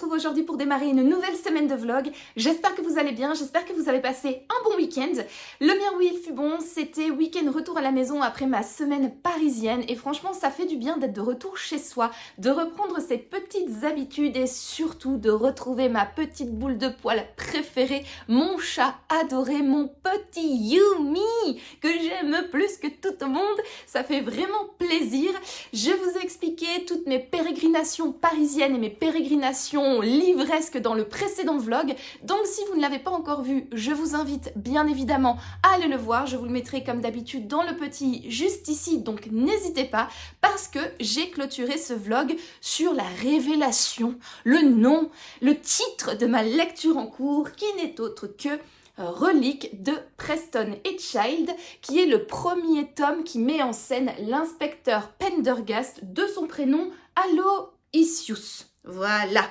retrouve aujourd'hui pour démarrer une nouvelle semaine de vlog. J'espère que vous allez bien, j'espère que vous avez passé un bon week-end. Le mien, oui, il fut bon, c'était week-end retour à la maison après ma semaine parisienne et franchement ça fait du bien d'être de retour chez soi, de reprendre ses petites habitudes et surtout de retrouver ma petite boule de poil préférée, mon chat adoré, mon petit Yumi que j'aime plus que tout le monde. Ça fait vraiment plaisir. Je vous ai expliqué toutes mes pérégrinations parisiennes et mes pérégrinations livresques dans le précédent vlog. Donc si vous ne l'avez pas encore vu, je vous invite bien évidemment à aller le voir. Je vous le mettrai comme d'habitude dans le petit juste ici, donc n'hésitez pas parce que j'ai clôturé ce vlog sur la révélation, le nom, le titre de ma lecture en cours qui n'est autre que Relique de Preston et Child, qui est le premier tome qui met en scène l'inspecteur Pendergast de son prénom Aloysius. Voilà,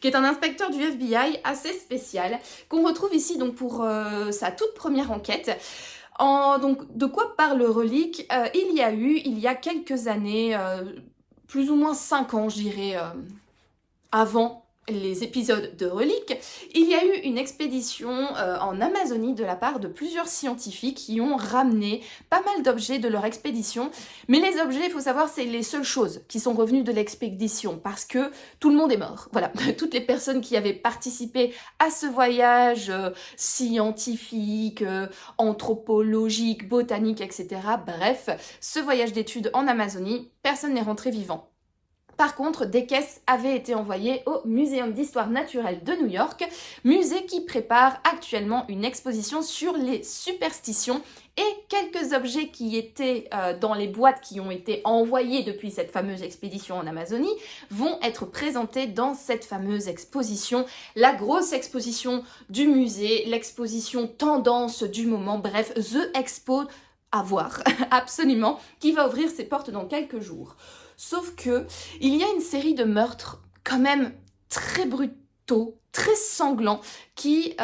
qui est un inspecteur du FBI assez spécial, qu'on retrouve ici donc pour sa toute première enquête. Donc, de quoi parle Relique? Il y a quelques années, plus ou moins 5 ans je dirais, avant les épisodes de Relique, il y a eu une expédition en Amazonie de la part de plusieurs scientifiques qui ont ramené pas mal d'objets de leur expédition. Mais les objets, il faut savoir, c'est les seules choses qui sont revenues de l'expédition parce que tout le monde est mort. Voilà, toutes les personnes qui avaient participé à ce voyage scientifique, anthropologique, botanique, etc. Bref, ce voyage d'études en Amazonie, personne n'est rentré vivant. Par contre, des caisses avaient été envoyées au Muséum d'Histoire Naturelle de New York, musée qui prépare actuellement une exposition sur les superstitions et quelques objets qui étaient dans les boîtes qui ont été envoyées depuis cette fameuse expédition en Amazonie vont être présentés dans cette fameuse exposition, la grosse exposition du musée, l'exposition tendance du moment, bref, The Expo à voir, absolument, qui va ouvrir ses portes dans quelques jours. Sauf que il y a une série de meurtres quand même très brutaux, très sanglants, qui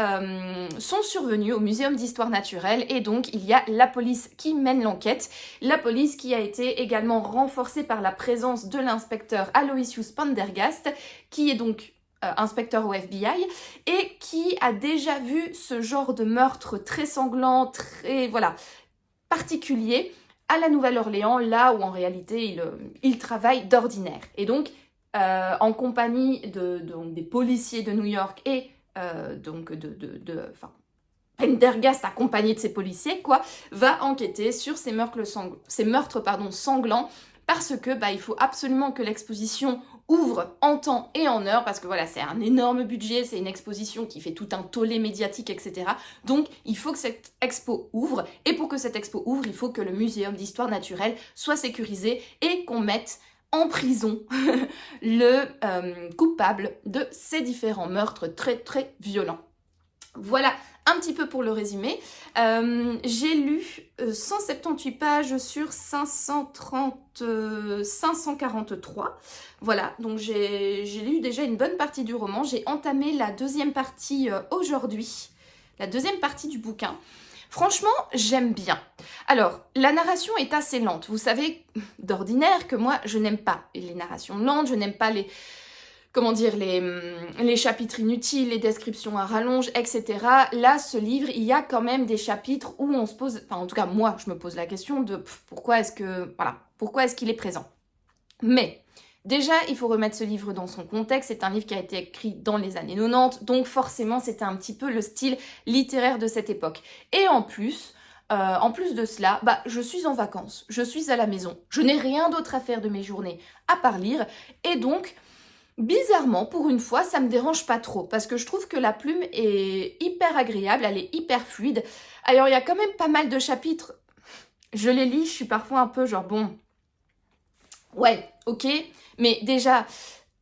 sont survenus au Muséum d'Histoire Naturelle et donc il y a la police qui mène l'enquête, la police qui a été également renforcée par la présence de l'inspecteur Aloysius Pendergast, qui est donc inspecteur au FBI et qui a déjà vu ce genre de meurtre très sanglant, très particulier à la Nouvelle-Orléans, là où en réalité il travaille d'ordinaire. Et donc, en compagnie des policiers de New York et Pendergast, accompagné de ses policiers, va enquêter sur ces meurtres sanglants, parce que il faut absolument que l'exposition ouvre en temps et en heure, parce que voilà, c'est un énorme budget, c'est une exposition qui fait tout un tollé médiatique, etc. Donc, il faut que cette expo ouvre, et pour que cette expo ouvre, il faut que le Muséum d'Histoire Naturelle soit sécurisé et qu'on mette en prison le coupable de ces différents meurtres très très violents. Voilà un petit peu pour le résumé. J'ai lu 178 pages sur 543. Voilà, donc j'ai lu déjà une bonne partie du roman. J'ai entamé la deuxième partie aujourd'hui, la deuxième partie du bouquin. Franchement, j'aime bien. Alors, la narration est assez lente. Vous savez, d'ordinaire, que moi, je n'aime pas les narrations lentes, je n'aime pas les chapitres inutiles, les descriptions à rallonge, etc. Là, ce livre, il y a quand même des chapitres où on se pose, en tout cas moi, je me pose la question de pourquoi est-ce qu'il est présent. Mais déjà, il faut remettre ce livre dans son contexte. C'est un livre qui a été écrit dans les années 90, donc forcément, c'était un petit peu le style littéraire de cette époque. Et en plus de cela, je suis en vacances, je suis à la maison, je n'ai rien d'autre à faire de mes journées à part lire, et donc bizarrement, pour une fois, ça me dérange pas trop parce que je trouve que la plume est hyper agréable, elle est hyper fluide. Alors, il y a quand même pas mal de chapitres. Je les lis, je suis parfois un peu genre bon, ouais, ok, mais déjà,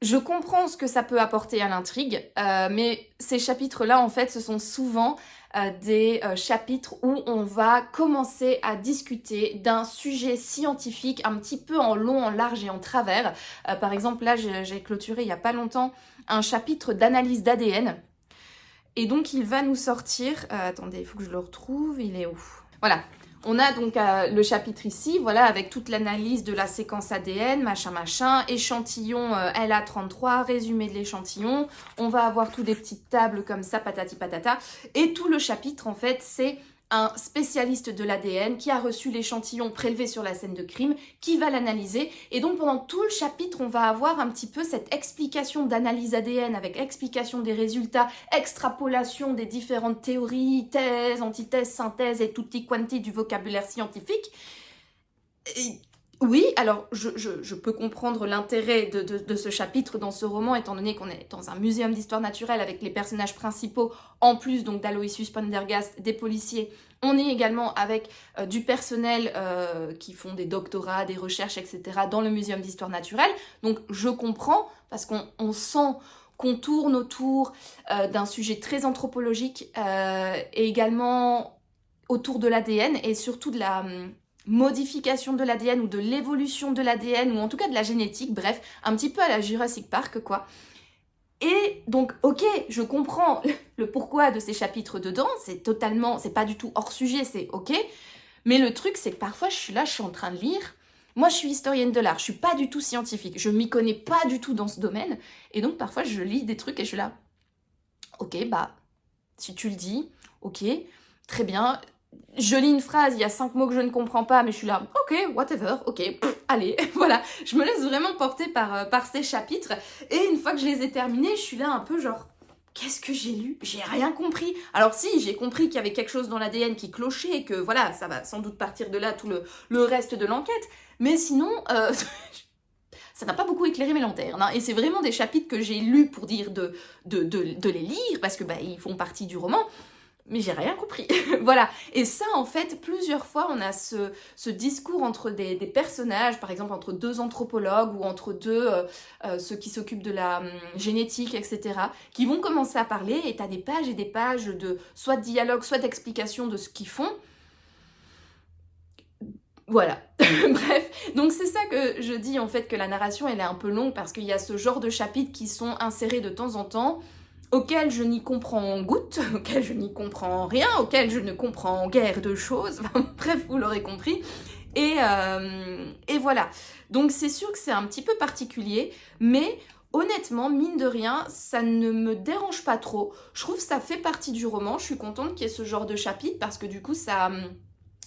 je comprends ce que ça peut apporter à l'intrigue, mais ces chapitres-là, en fait, ce sont souvent des chapitres où on va commencer à discuter d'un sujet scientifique un petit peu en long, en large et en travers. Par exemple, là, j'ai clôturé il n'y a pas longtemps un chapitre d'analyse d'ADN. Et donc, il va nous sortir... attendez, il faut que je le retrouve. Il est où? Voilà. On a donc le chapitre ici, voilà, avec toute l'analyse de la séquence ADN, machin, échantillon LA33, résumé de l'échantillon. On va avoir tous des petites tables comme ça, patati patata. Et tout le chapitre, en fait, c'est un spécialiste de l'ADN qui a reçu l'échantillon prélevé sur la scène de crime, qui va l'analyser. Et donc pendant tout le chapitre, on va avoir un petit peu cette explication d'analyse ADN avec explication des résultats, extrapolation des différentes théories, thèses, antithèses, synthèses et tutti quanti du vocabulaire scientifique. Et oui, alors je peux comprendre l'intérêt de ce chapitre dans ce roman, étant donné qu'on est dans un muséum d'histoire naturelle avec les personnages principaux, en plus donc d'Aloysius Pendergast, des policiers. On est également avec du personnel qui font des doctorats, des recherches, etc. dans le muséum d'histoire naturelle. Donc je comprends, parce qu'on sent qu'on tourne autour d'un sujet très anthropologique et également autour de l'ADN et surtout de la modification de l'ADN ou de l'évolution de l'ADN ou en tout cas de la génétique, bref, un petit peu à la Jurassic Park quoi. Et donc, ok, je comprends le pourquoi de ces chapitres dedans, c'est pas du tout hors sujet, c'est ok, mais le truc c'est que parfois je suis en train de lire, moi je suis historienne de l'art, je suis pas du tout scientifique, je m'y connais pas du tout dans ce domaine, et donc parfois je lis des trucs et je suis là, ok, bah, si tu le dis, ok, très bien. Je lis une phrase, il y a 5 mots que je ne comprends pas, mais je suis là, ok, whatever, ok, allez, voilà. Je me laisse vraiment porter par ces chapitres. Et une fois que je les ai terminés, je suis là un peu genre, qu'est-ce que j'ai lu? J'ai rien compris. Alors si, j'ai compris qu'il y avait quelque chose dans l'ADN qui clochait et que voilà, ça va sans doute partir de là tout le reste de l'enquête. Mais sinon, ça n'a pas beaucoup éclairé mes lanternes. Hein. Et c'est vraiment des chapitres que j'ai lus pour dire de les lire, parce que bah, ils font partie du roman. Mais j'ai rien compris. Voilà. Et ça, en fait, plusieurs fois, on a ce discours entre des personnages, par exemple entre deux anthropologues ou entre ceux qui s'occupent de la génétique, etc., qui vont commencer à parler et t'as des pages et des pages de soit de dialogue, soit d'explication de ce qu'ils font. Voilà, bref, donc c'est ça que je dis en fait que la narration elle est un peu longue parce qu'il y a ce genre de chapitres qui sont insérés de temps en temps auxquels je n'y comprends goutte, auxquels je n'y comprends rien, auxquels je ne comprends guère de choses, bref vous l'aurez compris, et voilà, donc c'est sûr que c'est un petit peu particulier, mais honnêtement, mine de rien, ça ne me dérange pas trop, je trouve que ça fait partie du roman, je suis contente qu'il y ait ce genre de chapitre parce que du coup ça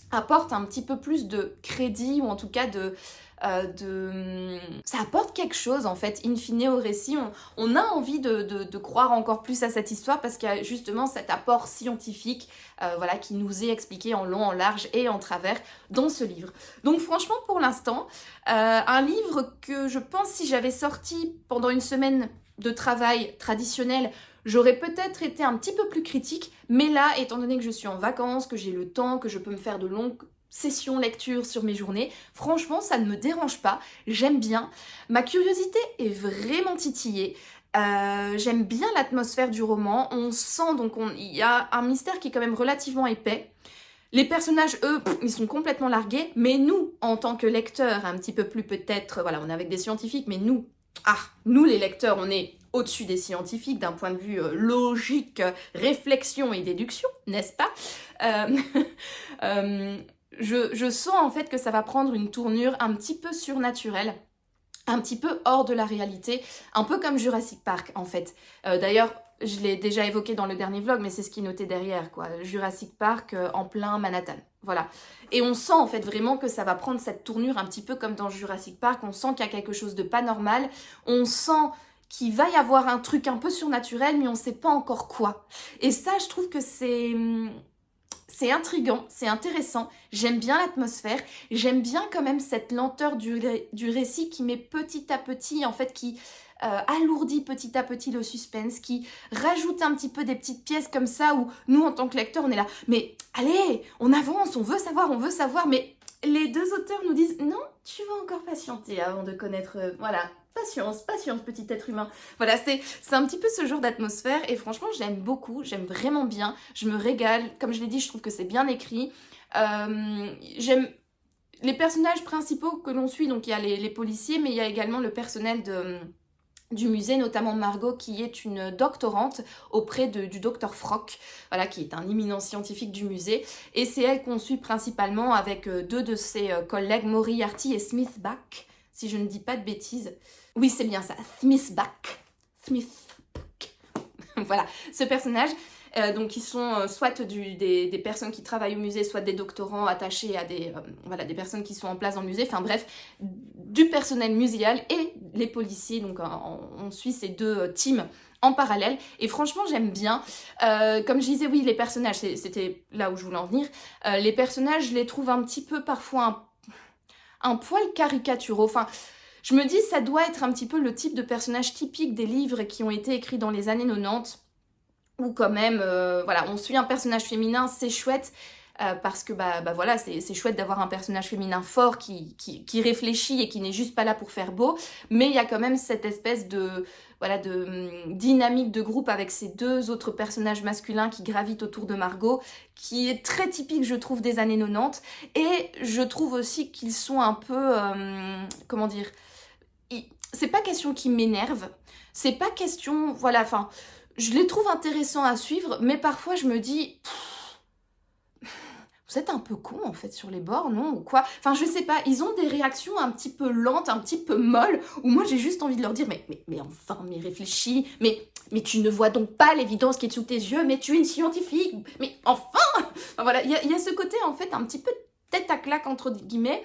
apporte un petit peu plus de crédit ou en tout cas ça apporte quelque chose en fait in fine au récit. On a envie de croire encore plus à cette histoire parce qu'il y a justement cet apport scientifique voilà, qui nous est expliqué en long, en large et en travers dans ce livre. Donc franchement pour l'instant, un livre que je pense si j'avais sorti pendant une semaine de travail traditionnel, j'aurais peut-être été un petit peu plus critique, mais là, étant donné que je suis en vacances, que j'ai le temps, que je peux me faire de longues sessions lecture sur mes journées, franchement, ça ne me dérange pas, j'aime bien. Ma curiosité est vraiment titillée. J'aime bien l'atmosphère du roman, on sent donc il y a un mystère qui est quand même relativement épais. Les personnages, eux, ils sont complètement largués, mais nous, en tant que lecteurs, un petit peu plus peut-être, voilà, on est avec des scientifiques, mais nous les lecteurs, on est au-dessus des scientifiques d'un point de vue logique, réflexion et déduction, n'est-ce pas je sens en fait que ça va prendre une tournure un petit peu surnaturelle, un petit peu hors de la réalité, un peu comme Jurassic Park en fait. D'ailleurs, je l'ai déjà évoqué dans le dernier vlog, mais c'est ce qui est noté derrière, quoi. Jurassic Park en plein Manhattan, voilà. Et on sent en fait vraiment que ça va prendre cette tournure un petit peu comme dans Jurassic Park, on sent qu'il y a quelque chose de pas normal, on sent qu'il va y avoir un truc un peu surnaturel, mais on sait pas encore quoi. Et ça, je trouve que c'est intriguant, c'est intéressant, j'aime bien l'atmosphère, j'aime bien quand même cette lenteur du récit qui met petit à petit, en fait, qui alourdit petit à petit le suspense, qui rajoute un petit peu des petites pièces comme ça où nous, en tant que lecteurs, on est là, mais allez, on avance, on veut savoir, mais les deux auteurs nous disent, non, tu vas encore patienter avant de connaître, voilà. Patience, petit être humain. Voilà, c'est un petit peu ce genre d'atmosphère et franchement, j'aime beaucoup, j'aime vraiment bien, je me régale. Comme je l'ai dit, je trouve que c'est bien écrit. J'aime les personnages principaux que l'on suit, donc il y a les policiers, mais il y a également le personnel du musée, notamment Margot qui est une doctorante auprès du docteur Frock, voilà, qui est un éminent scientifique du musée, et c'est elle qu'on suit principalement avec deux de ses collègues, Moriarty et Smith-Back, si je ne dis pas de bêtises. Oui, c'est bien ça, Smith-Back. Voilà, ce personnage. Donc ils sont soit des personnes qui travaillent au musée, soit des doctorants attachés à voilà, des personnes qui sont en place dans le musée, enfin bref, du personnel muséal et les policiers, donc on suit ces deux teams en parallèle, et franchement j'aime bien. Comme je disais, oui, les personnages, c'était là où je voulais en venir, les personnages, je les trouve un petit peu parfois un poil caricaturaux, enfin... Je me dis, ça doit être un petit peu le type de personnage typique des livres qui ont été écrits dans les années 90, où quand même, voilà, on suit un personnage féminin, c'est chouette, parce que voilà, c'est chouette d'avoir un personnage féminin fort qui réfléchit et qui n'est juste pas là pour faire beau, mais il y a quand même cette espèce de dynamique de groupe avec ces deux autres personnages masculins qui gravitent autour de Margot, qui est très typique, je trouve, des années 90, et je trouve aussi qu'ils sont un peu, comment dire, c'est pas question qu'ils m'énervent, c'est pas question, voilà, enfin... Je les trouve intéressants à suivre, mais parfois je me dis... Vous êtes un peu con en fait sur les bords, non? Ou quoi? Enfin, je sais pas, ils ont des réactions un petit peu lentes, un petit peu molles, où moi j'ai juste envie de leur dire mais enfin, mais réfléchis, mais tu ne vois donc pas l'évidence qui est sous tes yeux, mais tu es une scientifique, mais enfin! Enfin, voilà, il y a ce côté en fait un petit peu tête à claque entre guillemets,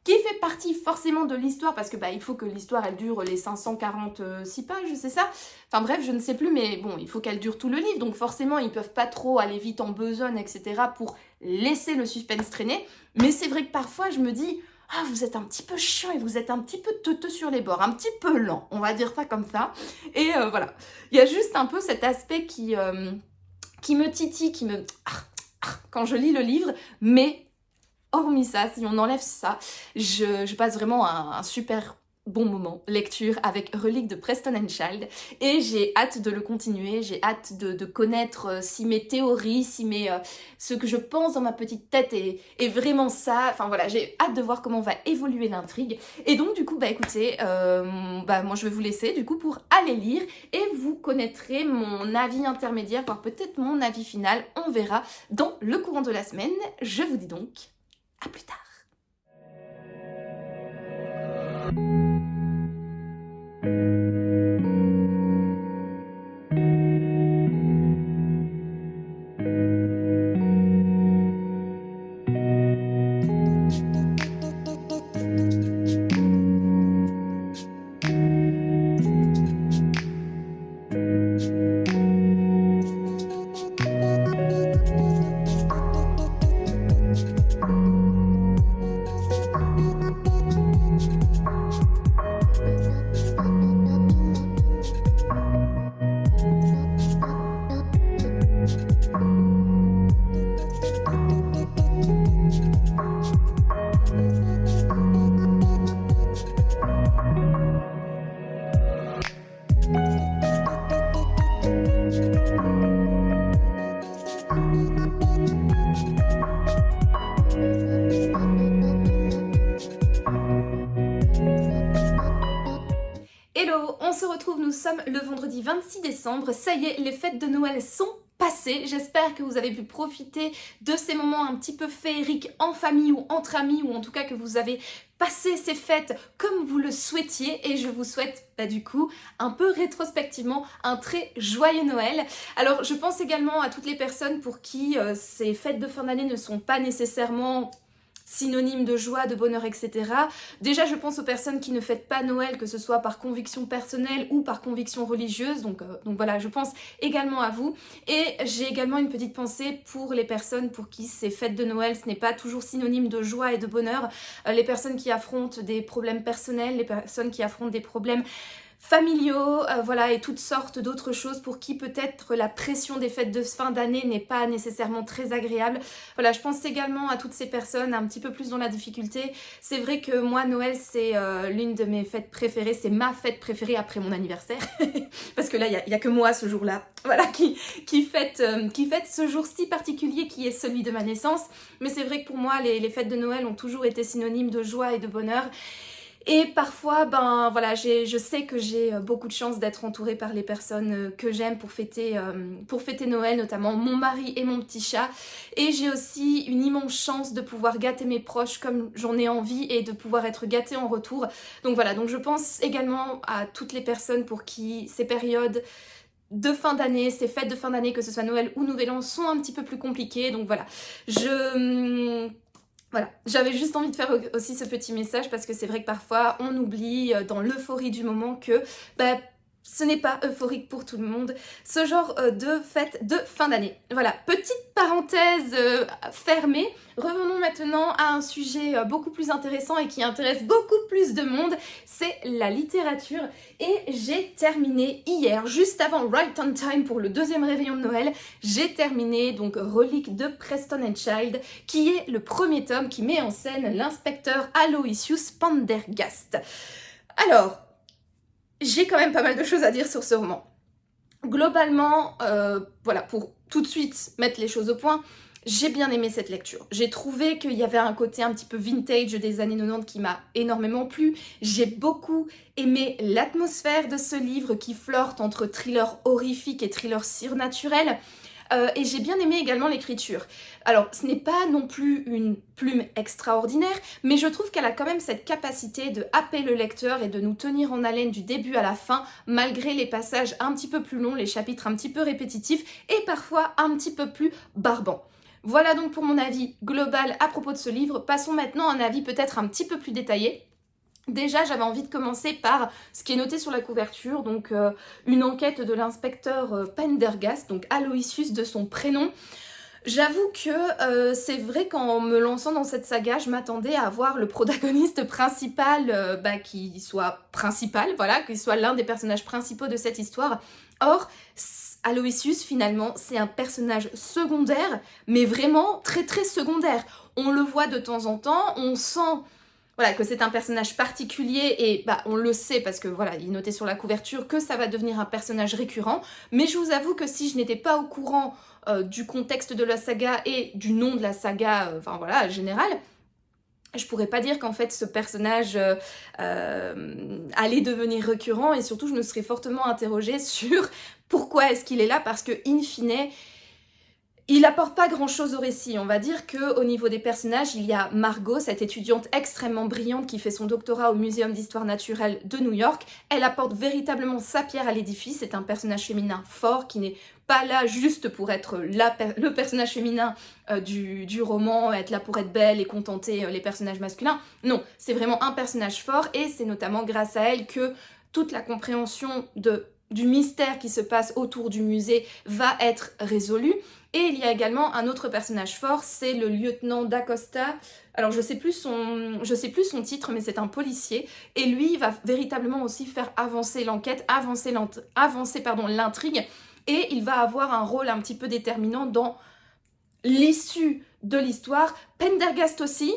qui fait partie forcément de l'histoire, parce que il faut que l'histoire elle dure les 546 pages, c'est ça? Enfin bref, je ne sais plus, mais bon, il faut qu'elle dure tout le livre, donc forcément ils peuvent pas trop aller vite en besogne, etc. pour laisser le suspense traîner, mais c'est vrai que parfois je me dis, ah vous êtes un petit peu chiant et vous êtes un petit peu teuteux sur les bords, un petit peu lent, on va dire ça comme ça, et voilà. Il y a juste un peu cet aspect qui me titille, qui me... quand je lis le livre, mais... Hormis ça, si on enlève ça, je passe vraiment un super bon moment lecture avec Reliques de Preston and Child, et j'ai hâte de le continuer, j'ai hâte de connaître si mes théories, si ce que je pense dans ma petite tête est vraiment ça, enfin voilà, j'ai hâte de voir comment va évoluer l'intrigue, et donc du coup écoutez, moi je vais vous laisser du coup pour aller lire, et vous connaîtrez mon avis intermédiaire, voire peut-être mon avis final, on verra dans le courant de la semaine. Je vous dis donc à plus tard. Hello, on se retrouve, nous sommes le vendredi 26 décembre, ça y est, les fêtes de Noël sont passées. J'espère que vous avez pu profiter de ces moments un petit peu féeriques en famille ou entre amis, ou en tout cas que vous avez passé ces fêtes comme vous le souhaitiez, et je vous souhaite du coup un peu rétrospectivement un très joyeux Noël. Alors je pense également à toutes les personnes pour qui ces fêtes de fin d'année ne sont pas nécessairement synonyme de joie, de bonheur, etc. Déjà, je pense aux personnes qui ne fêtent pas Noël, que ce soit par conviction personnelle ou par conviction religieuse. Donc voilà, je pense également à vous. Et j'ai également une petite pensée pour les personnes pour qui ces fêtes de Noël, ce n'est pas toujours synonyme de joie et de bonheur. Les personnes qui affrontent des problèmes personnels, les personnes qui affrontent des problèmes familiaux, voilà, et toutes sortes d'autres choses pour qui peut-être la pression des fêtes de fin d'année n'est pas nécessairement très agréable. Voilà, je pense également à toutes ces personnes un petit peu plus dans la difficulté. C'est vrai que moi, Noël, c'est l'une de mes fêtes préférées, c'est ma fête préférée après mon anniversaire, parce que là, il y a que moi ce jour-là, voilà, qui fête ce jour si particulier qui est celui de ma naissance. Mais c'est vrai que pour moi, les fêtes de Noël ont toujours été synonymes de joie et de bonheur. Et parfois, ben voilà, je sais que j'ai beaucoup de chance d'être entourée par les personnes que j'aime pour fêter Noël, notamment mon mari et mon petit chat. Et j'ai aussi une immense chance de pouvoir gâter mes proches comme j'en ai envie et de pouvoir être gâtée en retour. Donc voilà, donc je pense également à toutes les personnes pour qui ces périodes de fin d'année, ces fêtes de fin d'année, que ce soit Noël ou Nouvel An, sont un petit peu plus compliquées. Donc voilà, voilà, j'avais juste envie de faire aussi ce petit message parce que c'est vrai que parfois on oublie dans l'euphorie du moment que bah, ce n'est pas euphorique pour tout le monde, ce genre de fête de fin d'année. Voilà, petite parenthèse fermée. Revenons maintenant à un sujet beaucoup plus intéressant et qui intéresse beaucoup plus de monde, c'est la littérature. Et j'ai terminé hier, juste avant Right on Time pour le deuxième réveillon de Noël, j'ai terminé donc Reliques de Preston and Child, qui est le premier tome qui met en scène l'inspecteur Aloysius Pendergast. Alors, j'ai quand même pas mal de choses à dire sur ce roman. Globalement, voilà, pour tout de suite mettre les choses au point, j'ai bien aimé cette lecture. J'ai trouvé qu'il y avait un côté un petit peu vintage des années 90 qui m'a énormément plu. J'ai beaucoup aimé l'atmosphère de ce livre qui flirte entre thriller horrifique et thriller surnaturel. Et j'ai bien aimé également l'écriture. Alors, ce n'est pas non plus une plume extraordinaire, mais je trouve qu'elle a quand même cette capacité de happer le lecteur et de nous tenir en haleine du début à la fin, malgré les passages un petit peu plus longs, les chapitres un petit peu répétitifs et parfois un petit peu plus barbants. Voilà donc pour mon avis global à propos de ce livre. Passons maintenant à un avis peut-être un petit peu plus détaillé. Déjà, j'avais envie de commencer par ce qui est noté sur la couverture, donc une enquête de l'inspecteur Pendergast, donc Aloysius de son prénom. J'avoue que c'est vrai qu'en me lançant dans cette saga, je m'attendais à voir le protagoniste principal qui soit principal, voilà, qu'il soit l'un des personnages principaux de cette histoire. Or, Aloysius, finalement, c'est un personnage secondaire, mais vraiment très très secondaire. On le voit de temps en temps, on sent... Voilà, que c'est un personnage particulier et on le sait parce que voilà, il est noté sur la couverture que ça va devenir un personnage récurrent. Mais je vous avoue que si je n'étais pas au courant du contexte de la saga et du nom de la saga, général, je pourrais pas dire qu'en fait ce personnage allait devenir récurrent et surtout je me serais fortement interrogée sur pourquoi est-ce qu'il est là parce que in fine... Il apporte pas grand chose au récit. On va dire qu'au niveau des personnages, il y a Margot, cette étudiante extrêmement brillante qui fait son doctorat au Muséum d'Histoire Naturelle de New York. Elle apporte véritablement sa pierre à l'édifice. C'est un personnage féminin fort qui n'est pas là juste pour être le personnage féminin du roman, être là pour être belle et contenter les personnages masculins. Non, c'est vraiment un personnage fort et c'est notamment grâce à elle que toute la compréhension du mystère qui se passe autour du musée va être résolue. Et il y a également un autre personnage fort, c'est le lieutenant d'Acosta. Alors je sais plus son titre, mais c'est un policier. Et lui, il va véritablement aussi faire avancer l'enquête, avancer l'intrigue. Et il va avoir un rôle un petit peu déterminant dans l'issue de l'histoire. Pendergast aussi,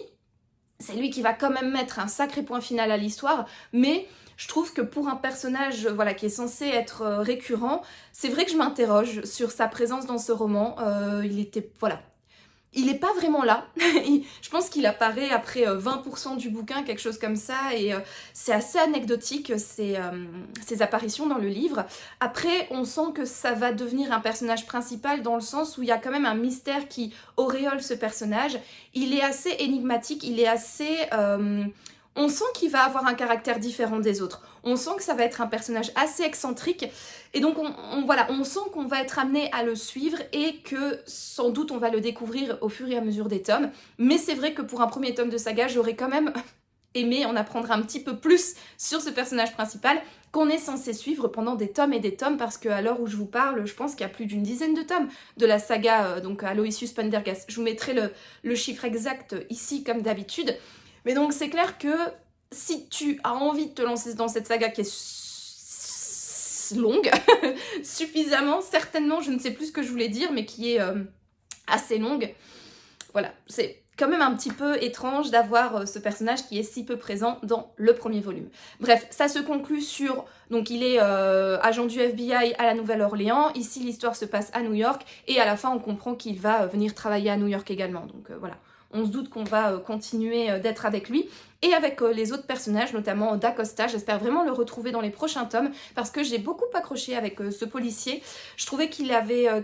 c'est lui qui va quand même mettre un sacré point final à l'histoire, mais... Je trouve que pour un personnage qui est censé être récurrent, c'est vrai que je m'interroge sur sa présence dans ce roman. Il n'est pas vraiment là. Je pense qu'il apparaît après 20% du bouquin, quelque chose comme ça, et c'est assez anecdotique ces apparitions dans le livre. Après, on sent que ça va devenir un personnage principal dans le sens où il y a quand même un mystère qui auréole ce personnage. Il est assez énigmatique, il est assez... On sent qu'il va avoir un caractère différent des autres. On sent que ça va être un personnage assez excentrique. Et donc, on sent qu'on va être amené à le suivre et que, sans doute, on va le découvrir au fur et à mesure des tomes. Mais c'est vrai que pour un premier tome de saga, j'aurais quand même aimé en apprendre un petit peu plus sur ce personnage principal qu'on est censé suivre pendant des tomes et des tomes parce qu'à l'heure où je vous parle, je pense qu'il y a plus d'une dizaine de tomes de la saga Aloysius Pendergast. Je vous mettrai le chiffre exact ici, comme d'habitude. Mais donc c'est clair que si tu as envie de te lancer dans cette saga qui est longue, suffisamment, certainement, je ne sais plus ce que je voulais dire, mais qui est assez longue, voilà, c'est quand même un petit peu étrange d'avoir ce personnage qui est si peu présent dans le premier volume. Bref, ça se conclut sur... Donc il est agent du FBI à la Nouvelle-Orléans, ici l'histoire se passe à New York, et à la fin on comprend qu'il va venir travailler à New York également, donc voilà. on se doute qu'on va continuer d'être avec lui. Et avec les autres personnages, notamment D'Acosta, j'espère vraiment le retrouver dans les prochains tomes, parce que j'ai beaucoup accroché avec ce policier. Je trouvais qu'il avait un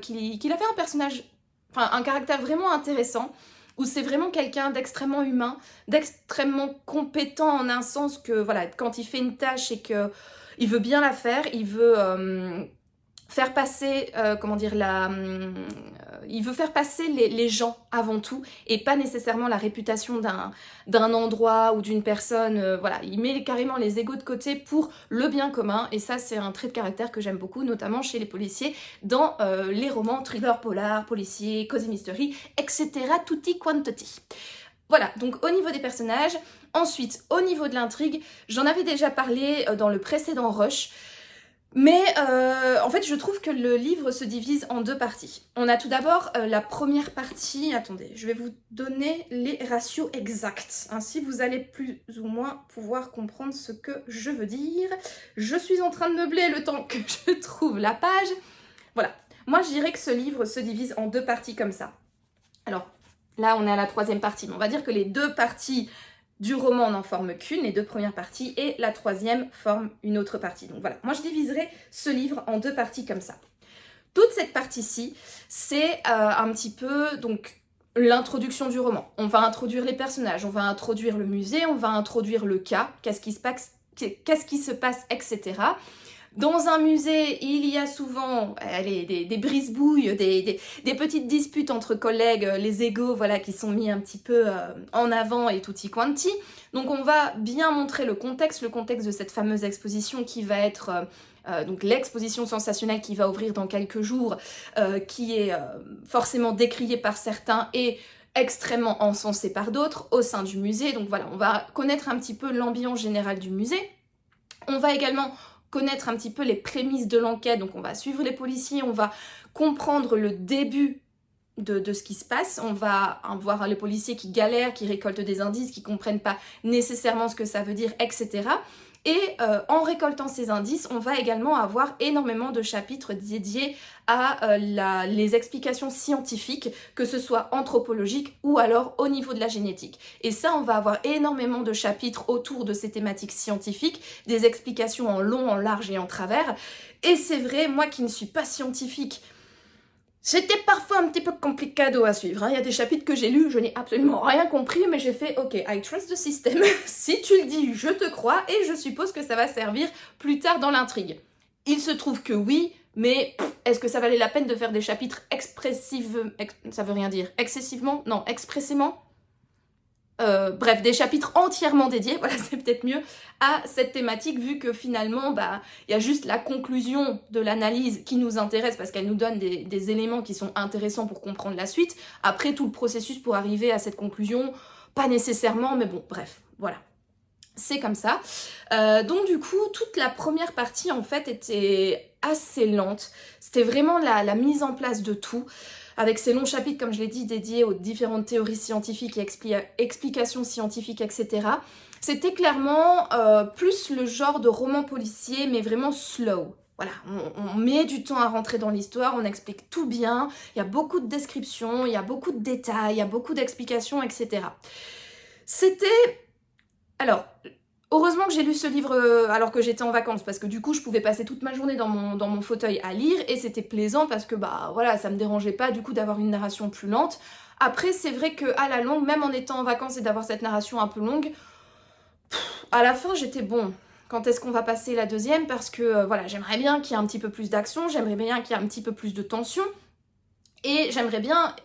personnage, enfin un caractère vraiment intéressant, où c'est vraiment quelqu'un d'extrêmement humain, d'extrêmement compétent en un sens que, voilà, quand il fait une tâche et qu'il veut bien la faire, il veut faire passer, il veut faire passer les gens avant tout, et pas nécessairement la réputation d'un endroit ou d'une personne, voilà, il met carrément les égos de côté pour le bien commun, et ça c'est un trait de caractère que j'aime beaucoup, notamment chez les policiers, dans les romans, thrillers, polars, policiers, cozy mystery, etc. tutti quanti. Voilà, donc au niveau des personnages. Ensuite, au niveau de l'intrigue, j'en avais déjà parlé dans le précédent Rush, mais en fait, je trouve que le livre se divise en deux parties. On a tout d'abord la première partie, attendez, je vais vous donner les ratios exacts, ainsi vous allez plus ou moins pouvoir comprendre ce que je veux dire. Je suis en train de meubler le temps que je trouve la page. Voilà, moi je dirais que ce livre se divise en deux parties comme ça. Alors, là on est à la troisième partie, mais on va dire que les deux parties du roman n'en forme qu'une, les deux premières parties, et la troisième forme une autre partie. Donc voilà, moi je diviserai ce livre en deux parties comme ça. Toute cette partie-ci, c'est un petit peu donc l'introduction du roman. On va introduire les personnages, on va introduire le musée, on va introduire le cas, qu'est-ce qui se passe, etc. Dans un musée, il y a souvent des brise-bouilles, des petites disputes entre collègues, les égos, voilà, qui sont mis un petit peu en avant et tutti quanti. Donc on va bien montrer le contexte de cette fameuse exposition qui va être donc l'exposition sensationnelle qui va ouvrir dans quelques jours, qui est forcément décriée par certains et extrêmement encensée par d'autres au sein du musée. Donc voilà, on va connaître un petit peu l'ambiance générale du musée. On va également connaître un petit peu les prémices de l'enquête, donc on va suivre les policiers, on va comprendre le début de ce qui se passe, on va voir les policiers qui galèrent, qui récoltent des indices, qui comprennent pas nécessairement ce que ça veut dire, etc. Et en récoltant ces indices, on va également avoir énormément de chapitres dédiés à les explications scientifiques, que ce soit anthropologiques ou alors au niveau de la génétique. Et ça, on va avoir énormément de chapitres autour de ces thématiques scientifiques, des explications en long, en large et en travers. Et c'est vrai, moi qui ne suis pas scientifique, c'était parfois un petit peu complicado à suivre. Il y a des chapitres que j'ai lus, je n'ai absolument rien compris, mais j'ai fait « Ok, I trust the system. Si tu le dis, je te crois et je suppose que ça va servir plus tard dans l'intrigue. » Il se trouve que oui, mais est-ce que ça valait la peine de faire des chapitres ça veut rien dire. Excessivement? Non, expressément? Bref, des chapitres entièrement dédiés, voilà, c'est peut-être mieux, à cette thématique, vu que finalement, il y a juste la conclusion de l'analyse qui nous intéresse, parce qu'elle nous donne des éléments qui sont intéressants pour comprendre la suite. Après, tout le processus pour arriver à cette conclusion, pas nécessairement, mais bon, bref, voilà. C'est comme ça. Donc du coup, toute la première partie, en fait, était assez lente. C'était vraiment la mise en place de tout, avec ces longs chapitres, comme je l'ai dit, dédiés aux différentes théories scientifiques et explications scientifiques, etc. C'était clairement plus le genre de roman policier, mais vraiment slow. Voilà, on met du temps à rentrer dans l'histoire, on explique tout bien, il y a beaucoup de descriptions, il y a beaucoup de détails, il y a beaucoup d'explications, etc. Alors, heureusement que j'ai lu ce livre alors que j'étais en vacances, parce que du coup je pouvais passer toute ma journée dans mon fauteuil à lire, et c'était plaisant parce que voilà, ça me dérangeait pas du coup d'avoir une narration plus lente. Après c'est vrai qu'à la longue, même en étant en vacances et d'avoir cette narration un peu longue, à la fin j'étais bon, quand est-ce qu'on va passer la deuxième, parce que voilà, j'aimerais bien qu'il y ait un petit peu plus d'action, j'aimerais bien qu'il y ait un petit peu plus de tension, et j'aimerais bien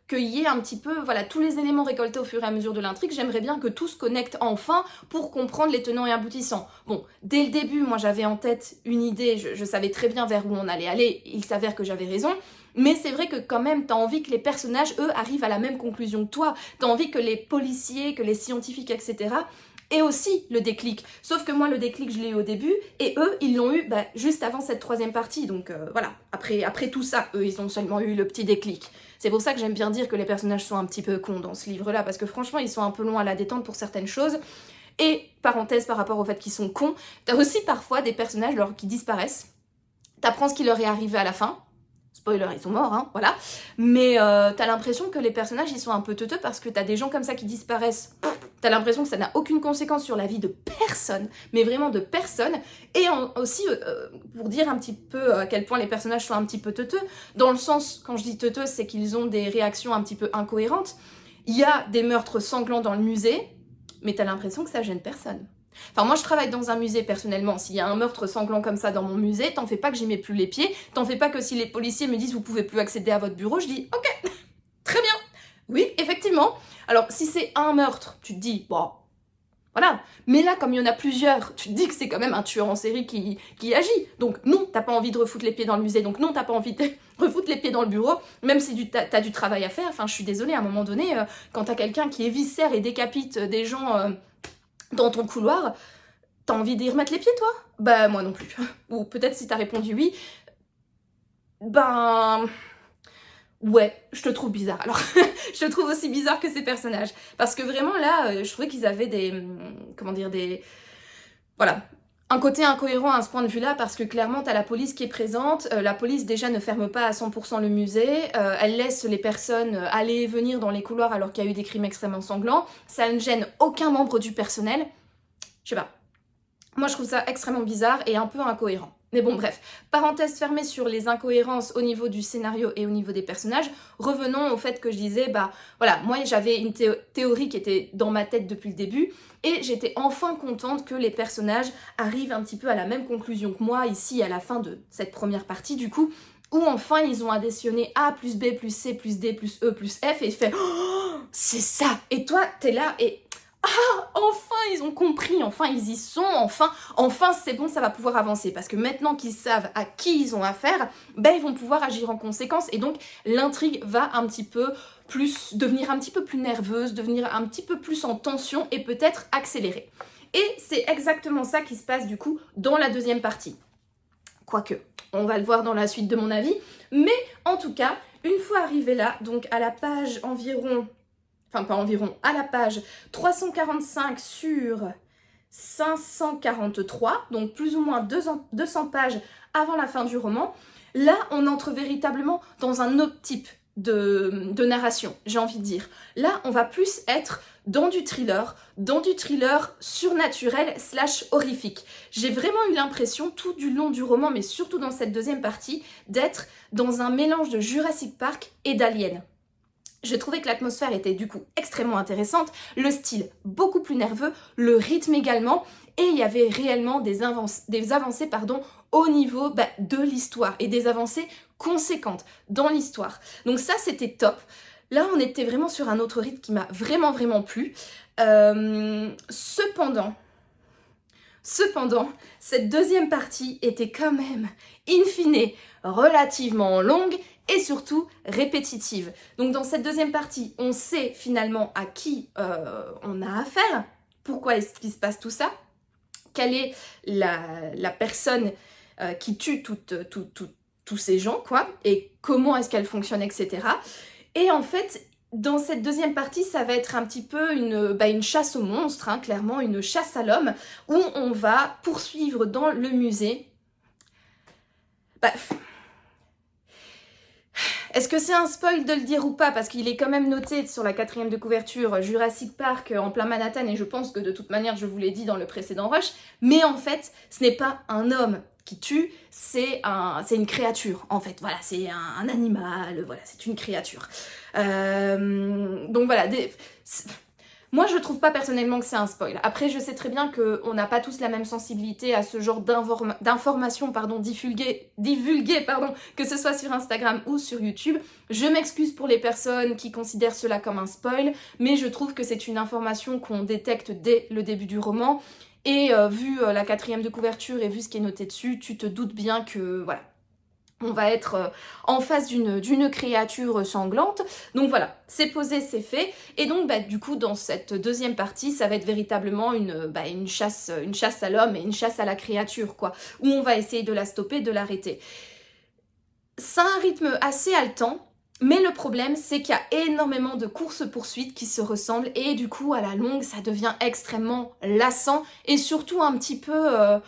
qu'il y ait un petit peu, voilà, tous les éléments récoltés au fur et à mesure de l'intrigue, j'aimerais bien que tout se connecte enfin pour comprendre les tenants et aboutissants. Bon, dès le début, moi j'avais en tête une idée, je savais très bien vers où on allait aller, il s'avère que j'avais raison, mais c'est vrai que quand même, t'as envie que les personnages, eux, arrivent à la même conclusion que toi, t'as envie que les policiers, que les scientifiques, etc., et aussi le déclic. Sauf que moi, le déclic, je l'ai eu au début, et eux, ils l'ont eu juste avant cette troisième partie. Donc voilà, après tout ça, eux, ils ont seulement eu le petit déclic. C'est pour ça que j'aime bien dire que les personnages sont un petit peu cons dans ce livre-là, parce que franchement, ils sont un peu longs à la détente pour certaines choses. Et, parenthèse par rapport au fait qu'ils sont cons, t'as aussi parfois des personnages qui disparaissent. T'apprends ce qui leur est arrivé à la fin, Spoiler, ils sont morts, hein, voilà. Mais t'as l'impression que les personnages, ils sont un peu teuteux parce que t'as des gens comme ça qui disparaissent. T'as l'impression que ça n'a aucune conséquence sur la vie de personne, mais vraiment de personne. Et aussi, pour dire un petit peu à quel point les personnages sont un petit peu teuteux, dans le sens, quand je dis teuteux, c'est qu'ils ont des réactions un petit peu incohérentes. Il y a des meurtres sanglants dans le musée, mais t'as l'impression que ça gêne personne. Enfin, moi je travaille dans un musée personnellement, s'il y a un meurtre sanglant comme ça dans mon musée, t'en fais pas que j'y mets plus les pieds, t'en fais pas que si les policiers me disent vous pouvez plus accéder à votre bureau, je dis ok, très bien, oui, effectivement. Alors si c'est un meurtre, tu te dis bon, voilà, mais là comme il y en a plusieurs, tu te dis que c'est quand même un tueur en série qui agit, donc non, t'as pas envie de refoutre les pieds dans le musée, donc non, t'as pas envie de refoutre les pieds dans le bureau, même si t'as du travail à faire, enfin je suis désolée, à un moment donné, quand t'as quelqu'un qui éviscère et décapite des gens dans ton couloir, t'as envie d'y remettre les pieds, toi? Bah, moi non plus. Ou peut-être si t'as répondu oui, ben... Ouais, je te trouve bizarre. Alors, je te trouve aussi bizarre que ces personnages. Parce que vraiment, là, je trouvais qu'ils avaient des... Comment dire, des... Voilà. Un côté incohérent à ce point de vue-là, parce que clairement, t'as la police qui est présente. La police, déjà, ne ferme pas à 100% le musée. Elle laisse les personnes aller et venir dans les couloirs alors qu'il y a eu des crimes extrêmement sanglants. Ça ne gêne aucun membre du personnel. Je sais pas. Moi, je trouve ça extrêmement bizarre et un peu incohérent. Mais bon, bref, parenthèse fermée sur les incohérences au niveau du scénario et au niveau des personnages. Revenons au fait que je disais, bah voilà, moi j'avais une théorie qui était dans ma tête depuis le début et j'étais enfin contente que les personnages arrivent un petit peu à la même conclusion que moi ici à la fin de cette première partie du coup, où enfin ils ont additionné A plus B plus C plus D plus E plus F et fait oh, c'est ça. Et toi, t'es là et ah, enfin ils ont compris, enfin ils y sont, enfin c'est bon, ça va pouvoir avancer. Parce que maintenant qu'ils savent à qui ils ont affaire, ben ils vont pouvoir agir en conséquence. Et donc l'intrigue va un petit peu plus, devenir un petit peu plus nerveuse, devenir un petit peu plus en tension et peut-être accélérer. Et c'est exactement ça qui se passe du coup dans la deuxième partie. Quoique, on va le voir dans la suite de mon avis. Mais en tout cas, une fois arrivé là, donc à la page environ... Enfin, pas environ, à la page 345 sur 543, donc plus ou moins 200 pages avant la fin du roman, là, on entre véritablement dans un autre type de narration, j'ai envie de dire. Là, on va plus être dans du thriller surnaturel / horrifique. J'ai vraiment eu l'impression, tout du long du roman, mais surtout dans cette deuxième partie, d'être dans un mélange de Jurassic Park et d'Alien. Je trouvais que l'atmosphère était du coup extrêmement intéressante, le style beaucoup plus nerveux, le rythme également, et il y avait réellement des avancées au niveau de l'histoire, et des avancées conséquentes dans l'histoire. Donc ça, c'était top. Là, on était vraiment sur un autre rythme qui m'a vraiment plu. Cependant, cette deuxième partie était quand même, in fine, relativement longue, et surtout répétitive. Donc dans cette deuxième partie, on sait finalement à qui on a affaire, pourquoi est-ce qu'il se passe tout ça, quelle est la personne qui tue tous ces gens, quoi, et comment est-ce qu'elle fonctionne, etc. Et en fait, dans cette deuxième partie, ça va être un petit peu une chasse aux monstres, hein, clairement, une chasse à l'homme, où on va poursuivre dans le musée... Est-ce que c'est un spoil de le dire ou pas? Parce qu'il est quand même noté sur la 4e de couverture Jurassic Park en plein Manhattan, et je pense que de toute manière je vous l'ai dit dans le précédent rush, mais en fait ce n'est pas un homme qui tue, c'est une créature en fait, voilà, c'est un animal, voilà, c'est une créature. Donc voilà, moi, je trouve pas personnellement que c'est un spoil. Après, je sais très bien qu'on n'a pas tous la même sensibilité à ce genre d'informations divulguées, que ce soit sur Instagram ou sur YouTube. Je m'excuse pour les personnes qui considèrent cela comme un spoil, mais je trouve que c'est une information qu'on détecte dès le début du roman. Et vu la 4e de couverture et vu ce qui est noté dessus, tu te doutes bien que, voilà, on va être en face d'une créature sanglante. Donc voilà, c'est posé, c'est fait. Et donc du coup, dans cette deuxième partie, ça va être véritablement une chasse à l'homme et une chasse à la créature, quoi. Où on va essayer de la stopper, de l'arrêter. C'est un rythme assez haletant, mais le problème, c'est qu'il y a énormément de courses-poursuites qui se ressemblent. Et du coup, à la longue, ça devient extrêmement lassant. Et surtout un petit peu...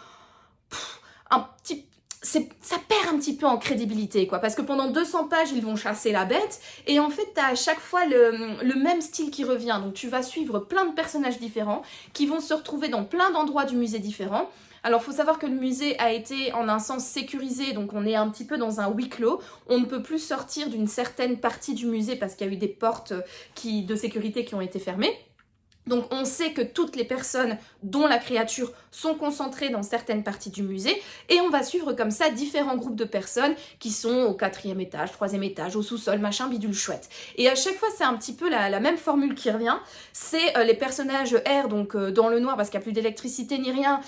ça perd un petit peu en crédibilité, quoi, parce que pendant 200 pages, ils vont chasser la bête, et en fait, t'as à chaque fois le même style qui revient, donc tu vas suivre plein de personnages différents, qui vont se retrouver dans plein d'endroits du musée différents. Alors, il faut savoir que le musée a été, en un sens, sécurisé, donc on est un petit peu dans un huis clos, on ne peut plus sortir d'une certaine partie du musée, parce qu'il y a eu des portes de sécurité qui ont été fermées. Donc on sait que toutes les personnes dont la créature sont concentrées dans certaines parties du musée et on va suivre comme ça différents groupes de personnes qui sont au 4e étage, 3e étage, au sous-sol, machin, bidule chouette. Et à chaque fois c'est un petit peu la même formule qui revient, c'est les personnages errent donc dans le noir parce qu'il n'y a plus d'électricité ni rien,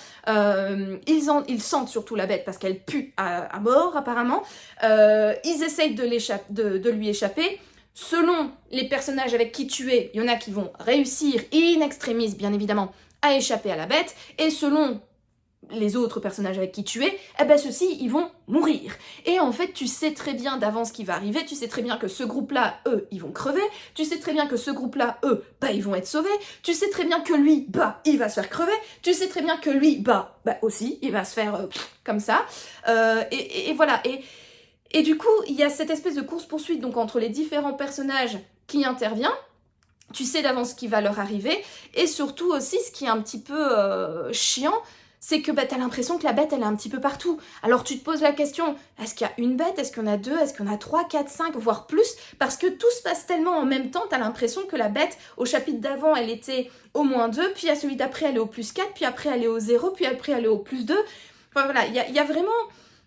ils sentent surtout la bête parce qu'elle pue à mort apparemment, ils essayent de lui échapper. Selon les personnages avec qui tu es, il y en a qui vont réussir in extremis, bien évidemment, à échapper à la bête, et selon les autres personnages avec qui tu es, eh ben ceux-ci, ils vont mourir. Et en fait, tu sais très bien d'avance ce qui va arriver, tu sais très bien que ce groupe-là, eux, ils vont crever, tu sais très bien que ce groupe-là, eux, bah, ils vont être sauvés, tu sais très bien que lui, bah, il va se faire crever, tu sais très bien que lui, bah aussi, il va se faire comme ça, et voilà, et du coup, il y a cette espèce de course-poursuite donc entre les différents personnages qui intervient. Tu sais d'avance ce qui va leur arriver. Et surtout aussi, ce qui est un petit peu chiant, c'est que t'as l'impression que la bête, elle est un petit peu partout. Alors tu te poses la question, est-ce qu'il y a une bête? Est-ce qu'il y en a deux? Est-ce qu'il y en a 3, 4, 5, voire plus? Parce que tout se passe tellement en même temps, t'as l'impression que la bête, au chapitre d'avant, elle était au -2, puis à celui d'après, elle est au +4, puis après, elle est au 0, puis après, elle est au +2. Enfin voilà, il y a vraiment...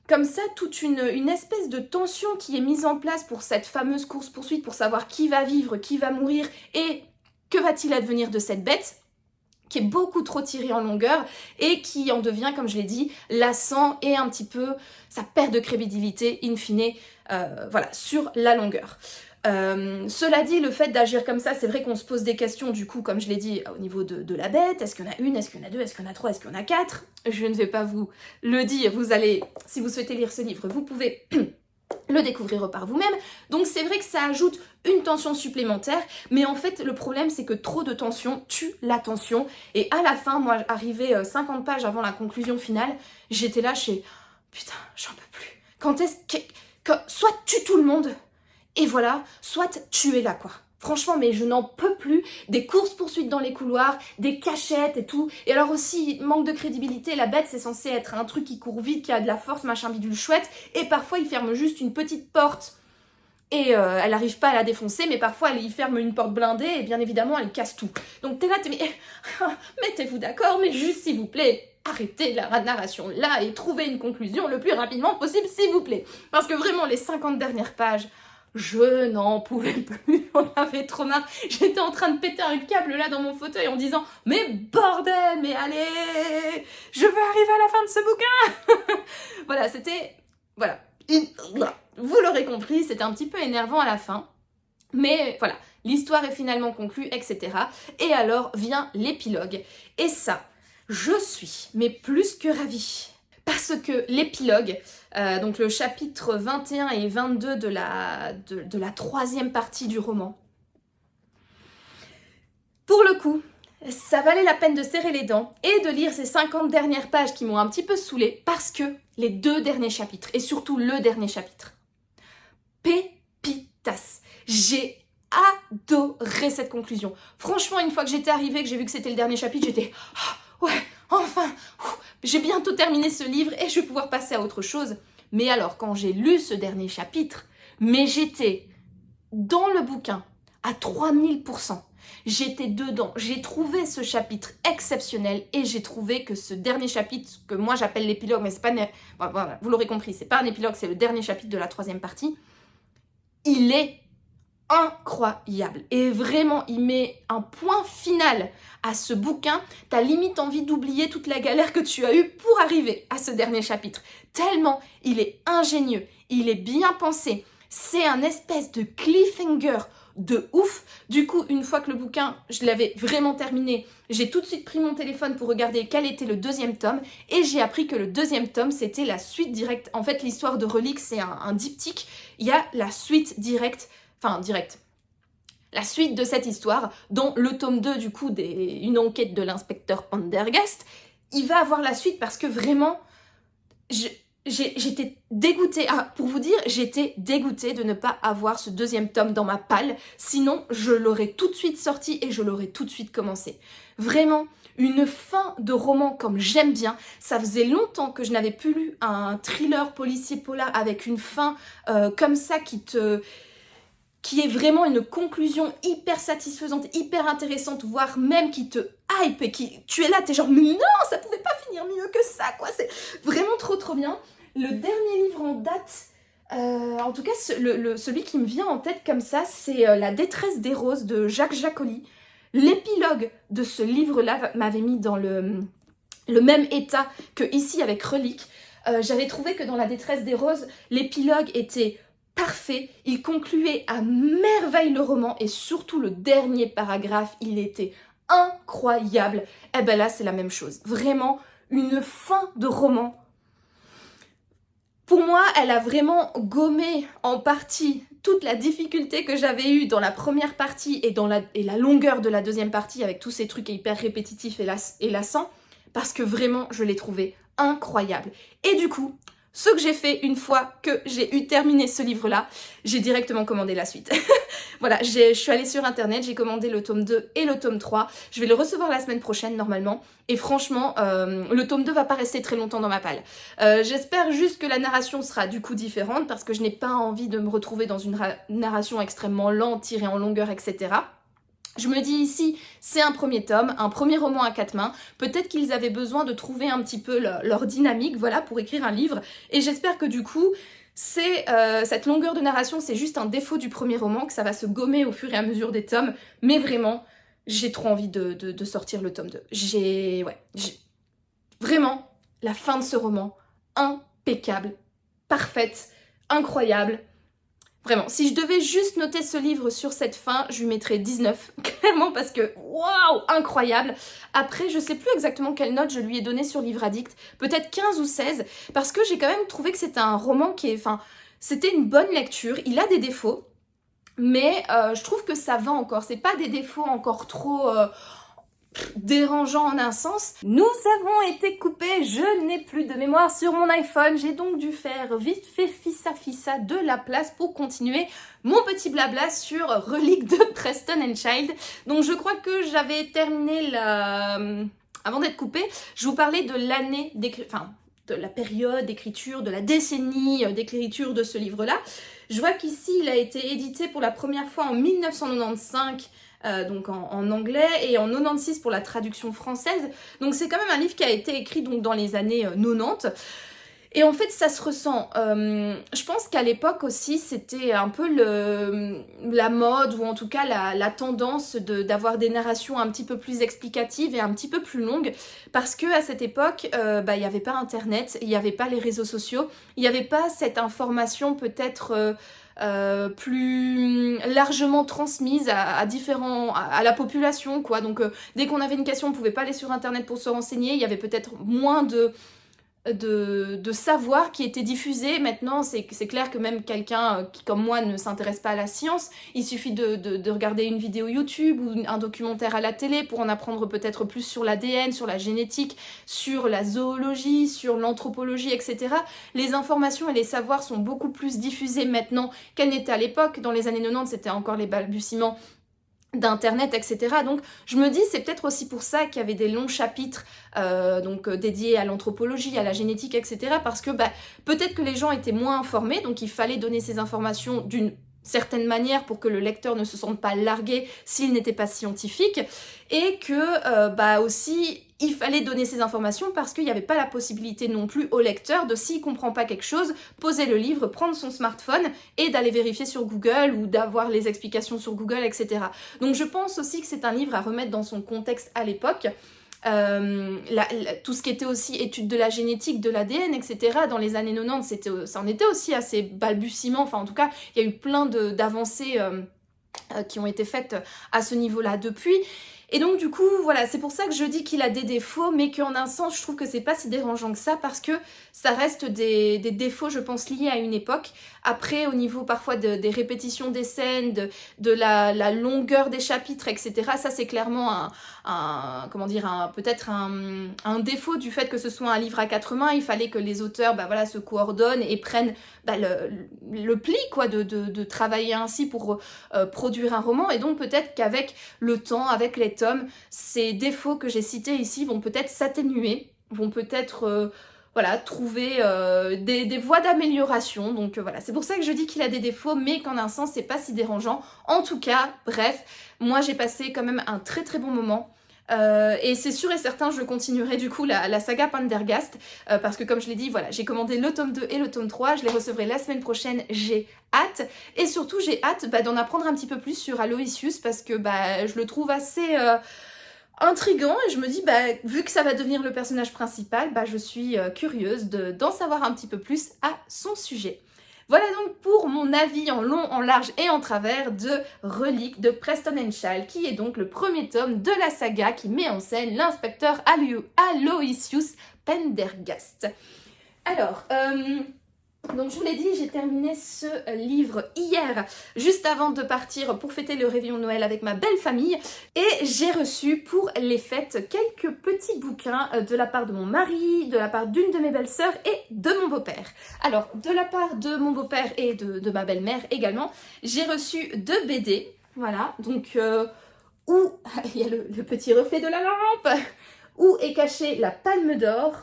comme ça, toute une espèce de tension qui est mise en place pour cette fameuse course-poursuite, pour savoir qui va vivre, qui va mourir, et que va-t-il advenir de cette bête, qui est beaucoup trop tirée en longueur, et qui en devient, comme je l'ai dit, lassant, et un petit peu, ça perd de crédibilité, in fine, voilà, sur la longueur. Cela dit, le fait d'agir comme ça, c'est vrai qu'on se pose des questions du coup, comme je l'ai dit, au niveau de la bête. Est-ce qu'il y en a une? Est-ce qu'il y en a deux? Est-ce qu'il y en a trois? Est-ce qu'il y en a quatre? Je ne vais pas vous le dire, vous allez, si vous souhaitez lire ce livre, vous pouvez le découvrir par vous-même. Donc c'est vrai que ça ajoute une tension supplémentaire, mais en fait le problème c'est que trop de tension tue la tension, et à la fin, moi arrivé 50 pages avant la conclusion finale, j'étais là putain, j'en peux plus. Quand est-ce que soit tue tout le monde, et voilà, soit tu es là, quoi. Franchement, mais je n'en peux plus des courses-poursuites dans les couloirs, des cachettes et tout. Et alors aussi, manque de crédibilité, la bête, c'est censé être un truc qui court vite, qui a de la force, machin bidule chouette. Et parfois, il ferme juste une petite porte et elle n'arrive pas à la défoncer, mais parfois, il ferme une porte blindée et bien évidemment, elle casse tout. Donc t'es là, mettez-vous d'accord, mais juste s'il vous plaît, arrêtez la narration là et trouvez une conclusion le plus rapidement possible, s'il vous plaît. Parce que vraiment, les 50 dernières pages... je n'en pouvais plus, on avait trop marre. J'étais en train de péter un câble là dans mon fauteuil en disant « Mais bordel, mais allez, je veux arriver à la fin de ce bouquin !» Voilà, c'était... Voilà. Vous l'aurez compris, c'était un petit peu énervant à la fin. Mais voilà, l'histoire est finalement conclue, etc. Et alors vient l'épilogue. Et ça, je suis, mais plus que ravie. Parce que l'épilogue, donc le chapitre 21 et 22 de la 3e partie du roman, pour le coup, ça valait la peine de serrer les dents et de lire ces 50 dernières pages qui m'ont un petit peu saoulée, parce que les 2 derniers chapitres, et surtout le dernier chapitre, pépitas, j'ai adoré cette conclusion. Franchement, une fois que j'étais arrivée, que j'ai vu que c'était le dernier chapitre, j'étais « ouais, enfin, j'ai bientôt terminé ce livre et je vais pouvoir passer à autre chose. » Mais alors, quand j'ai lu ce dernier chapitre, mais j'étais dans le bouquin à 3000%. J'étais dedans. J'ai trouvé ce chapitre exceptionnel et j'ai trouvé que ce dernier chapitre, que moi j'appelle l'épilogue, mais c'est pas... Voilà, vous l'aurez compris, c'est pas un épilogue, c'est le dernier chapitre de la 3e partie. Il est incroyable. Et vraiment, il met un point final à ce bouquin. T'as limite envie d'oublier toute la galère que tu as eue pour arriver à ce dernier chapitre. Tellement il est ingénieux, il est bien pensé. C'est un espèce de cliffhanger de ouf. Du coup, une fois que le bouquin, je l'avais vraiment terminé, j'ai tout de suite pris mon téléphone pour regarder quel était le 2e tome et j'ai appris que le 2e tome, c'était la suite directe. En fait, l'histoire de Relique, c'est un diptyque. Il y a la suite directe. La suite de cette histoire, dont le tome 2, du coup, une enquête de l'inspecteur Pendergast, il va avoir la suite parce que vraiment, j'étais dégoûtée, pour vous dire, j'étais dégoûtée de ne pas avoir ce deuxième tome dans ma palle, sinon je l'aurais tout de suite sorti et je l'aurais tout de suite commencé. Vraiment, une fin de roman comme j'aime bien, ça faisait longtemps que je n'avais plus lu un thriller policier polar avec une fin comme ça qui est vraiment une conclusion hyper satisfaisante, hyper intéressante, voire même qui te hype et tu es là, t'es genre mais non, ça pouvait pas finir mieux que ça quoi, c'est vraiment trop bien. Le dernier livre en date, en tout cas celui qui me vient en tête comme ça, c'est La détresse des roses de Jacques Jacoli. L'épilogue de ce livre-là m'avait mis dans le même état que ici avec Relique. J'avais trouvé que dans La détresse des roses, l'épilogue était parfait, il concluait à merveille le roman et surtout le dernier paragraphe, il était incroyable. Et ben là c'est la même chose, vraiment une fin de roman. Pour moi, elle a vraiment gommé en partie toute la difficulté que j'avais eue dans la première partie et la longueur de la deuxième partie avec tous ces trucs hyper répétitifs et lassants, parce que vraiment je l'ai trouvé incroyable. Et du coup, ce que j'ai fait une fois que j'ai eu terminé ce livre-là, j'ai directement commandé la suite. Voilà, je suis allée sur internet, j'ai commandé le tome 2 et le tome 3. Je vais le recevoir la semaine prochaine normalement. Et franchement, le tome 2 va pas rester très longtemps dans ma palle. J'espère juste que la narration sera du coup différente parce que je n'ai pas envie de me retrouver dans une narration extrêmement lente, tirée en longueur, etc. Je me dis ici, c'est un premier tome, un premier roman à 4 mains. Peut-être qu'ils avaient besoin de trouver un petit peu leur dynamique, voilà, pour écrire un livre. Et j'espère que du coup, cette longueur de narration, c'est juste un défaut du premier roman, que ça va se gommer au fur et à mesure des tomes. Mais vraiment, j'ai trop envie de sortir le tome 2. Vraiment, la fin de ce roman, impeccable, parfaite, incroyable. Vraiment, si je devais juste noter ce livre sur cette fin, je lui mettrais 19, clairement, parce que, waouh, incroyable. Après, je sais plus exactement quelle note je lui ai donnée sur Livre Addict, peut-être 15 ou 16, parce que j'ai quand même trouvé que c'était un roman c'était une bonne lecture, il a des défauts, mais je trouve que ça va encore, c'est pas des défauts encore trop dérangeants en un sens. Nous avons été coupés, je n'ai plus de mémoire sur mon iPhone, j'ai donc dû faire vite fait fissa de la place pour continuer mon petit blabla sur Relique de Preston and Child. Donc je crois que j'avais terminé avant d'être coupée, je vous parlais de l'année d'écriture, de la période d'écriture, de la décennie d'écriture de ce livre-là. Je vois qu'ici il a été édité pour la première fois en 1995, donc en anglais, et en 96 pour la traduction française. Donc c'est quand même un livre qui a été écrit donc dans les années 90. Et en fait, ça se ressent. Je pense qu'à l'époque aussi, c'était un peu la mode, ou en tout cas la tendance d'avoir des narrations un petit peu plus explicatives et un petit peu plus longues, parce que à cette époque, il n'y avait pas Internet, il n'y avait pas les réseaux sociaux, il n'y avait pas cette information peut-être plus largement transmise à la population, quoi. Donc dès qu'on avait une question, on ne pouvait pas aller sur Internet pour se renseigner, il y avait peut-être moins de savoir qui était diffusé. Maintenant, c'est clair que même quelqu'un qui, comme moi, ne s'intéresse pas à la science, il suffit de regarder une vidéo YouTube ou un documentaire à la télé pour en apprendre peut-être plus sur l'ADN, sur la génétique, sur la zoologie, sur l'anthropologie, etc. Les informations et les savoirs sont beaucoup plus diffusés maintenant qu'elles n'étaient à l'époque. Dans les années 90, c'était encore les balbutiements d'internet, etc. Donc je me dis, c'est peut-être aussi pour ça qu'il y avait des longs chapitres dédiés à l'anthropologie, à la génétique, etc. Parce que peut-être que les gens étaient moins informés, donc il fallait donner ces informations d'une certaine manière pour que le lecteur ne se sente pas largué s'il n'était pas scientifique, et que aussi il fallait donner ces informations parce qu'il n'y avait pas la possibilité non plus au lecteur de, s'il ne comprend pas quelque chose, poser le livre, prendre son smartphone et d'aller vérifier sur Google ou d'avoir les explications sur Google, etc. Donc je pense aussi que c'est un livre à remettre dans son contexte à l'époque. Tout ce qui était aussi étude de la génétique, de l'ADN, etc. dans les années 90, ça en était aussi assez balbutiement. Enfin, en tout cas, il y a eu plein d'avancées qui ont été faites à ce niveau-là depuis. Et donc du coup, voilà, c'est pour ça que je dis qu'il a des défauts, mais qu'en un sens, je trouve que c'est pas si dérangeant que ça, parce que ça reste des défauts, je pense, liés à une époque. Après, au niveau parfois des répétitions des scènes, de la longueur des chapitres, etc., ça c'est clairement comment dire, peut-être un défaut du fait que ce soit un livre à quatre mains. Il fallait que les auteurs voilà, se coordonnent et prennent le pli quoi, de travailler ainsi pour produire un roman. Et donc peut-être qu'avec le temps, avec les tomes, ces défauts que j'ai cités ici vont peut-être s'atténuer, vont peut-être voilà, trouver des voies d'amélioration. Donc voilà, c'est pour ça que je dis qu'il a des défauts, mais qu'en un sens, c'est pas si dérangeant. En tout cas, bref, moi j'ai passé quand même un très très bon moment. Et c'est sûr et certain, je continuerai du coup la saga Pendergast, parce que comme je l'ai dit, voilà, j'ai commandé le tome 2 et le tome 3, je les recevrai la semaine prochaine, j'ai hâte. Et surtout, j'ai hâte d'en apprendre un petit peu plus sur Aloysius, parce que je le trouve assez intriguant, et je me dis, vu que ça va devenir le personnage principal, je suis curieuse d'en savoir un petit peu plus à son sujet. Voilà donc pour mon avis en long, en large et en travers de Reliques de Preston & Childs, qui est donc le premier tome de la saga qui met en scène l'inspecteur Aloysius Pendergast. Alors, donc je vous l'ai dit, j'ai terminé ce livre hier, juste avant de partir pour fêter le réveillon de Noël avec ma belle famille. Et j'ai reçu pour les fêtes quelques petits bouquins de la part de mon mari, de la part d'une de mes belles-sœurs et de mon beau-père. Alors, de la part de mon beau-père et de ma belle-mère également, j'ai reçu 2 BD. Voilà, donc où il y a le petit reflet de la lampe, où est cachée la Palme d'Or.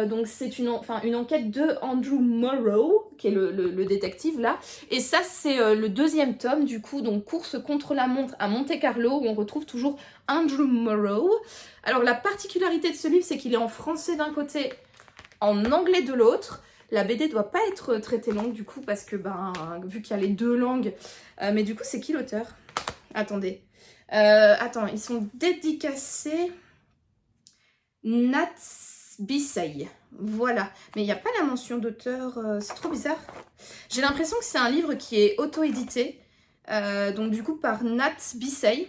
Donc c'est une enquête de Andrew Morrow, qui est le détective là. Et ça c'est le 2e tome du coup, donc Course contre la montre à Monte-Carlo, où on retrouve toujours Andrew Morrow. Alors la particularité de ce livre, c'est qu'il est en français d'un côté, en anglais de l'autre. La BD doit pas être très longue du coup, parce que vu qu'il y a les 2 langues. Mais du coup c'est qui l'auteur? Attendez. Attends, ils sont dédicacés. Nat Bissey, voilà. Mais il n'y a pas la mention d'auteur, c'est trop bizarre. J'ai l'impression que c'est un livre qui est auto-édité, donc du coup par Nat Bissey.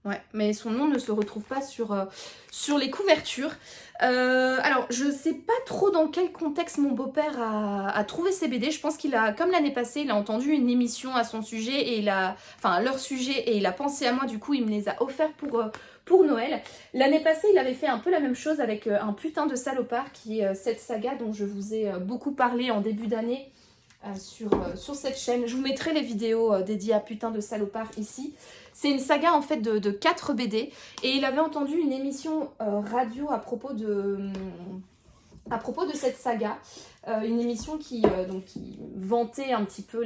Ouais, mais son nom ne se retrouve pas sur les couvertures. Alors, je sais pas trop dans quel contexte mon beau-père a trouvé ces BD. Je pense qu'il a, comme l'année passée, il a entendu une émission à son sujet, et leur sujet, et il a pensé à moi, du coup, il me les a offerts pour Noël. L'année passée, il avait fait un peu la même chose avec Un putain de salopard, qui est cette saga dont je vous ai beaucoup parlé en début d'année sur cette chaîne. Je vous mettrai les vidéos dédiées à Putain de salopard ici. C'est une saga en fait de 4 BD, et il avait entendu une émission radio à propos de cette saga, une émission qui vantait un petit peu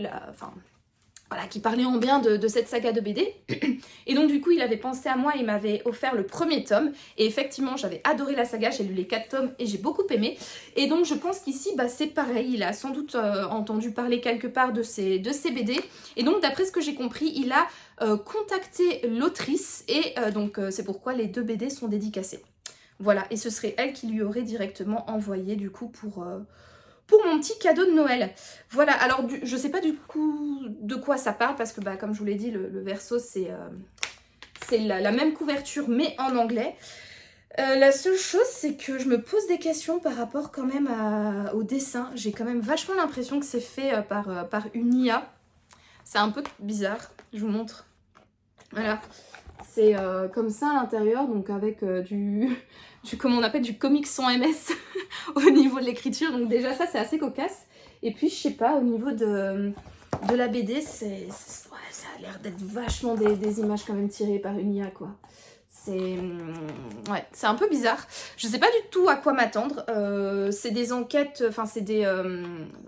voilà, qui parlait en bien de cette saga de BD. Et donc du coup il avait pensé à moi, il m'avait offert le 1er tome, et effectivement j'avais adoré la saga, j'ai lu les 4 tomes et j'ai beaucoup aimé. Et donc je pense qu'ici c'est pareil, il a sans doute entendu parler quelque part de ces BD, et donc d'après ce que j'ai compris, il a contacté l'autrice, et donc c'est pourquoi les 2 BD sont dédicacés. Voilà, et ce serait elle qui lui aurait directement envoyé du coup pour mon petit cadeau de Noël. Voilà, alors je sais pas du coup de quoi ça parle, parce que comme je vous l'ai dit, le verso c'est la même couverture mais en anglais. La seule chose, c'est que je me pose des questions par rapport quand même au dessin. J'ai quand même vachement l'impression que c'est fait par une IA. C'est un peu bizarre, je vous montre. Voilà, c'est comme ça à l'intérieur, donc avec comment on appelle, du comics sans MS au niveau de l'écriture. Donc déjà ça c'est assez cocasse. Et puis je sais pas, au niveau de la BD, ouais, ça a l'air d'être vachement des images quand même tirées par une IA quoi. Ouais, c'est un peu bizarre. Je sais pas du tout à quoi m'attendre. C'est des enquêtes,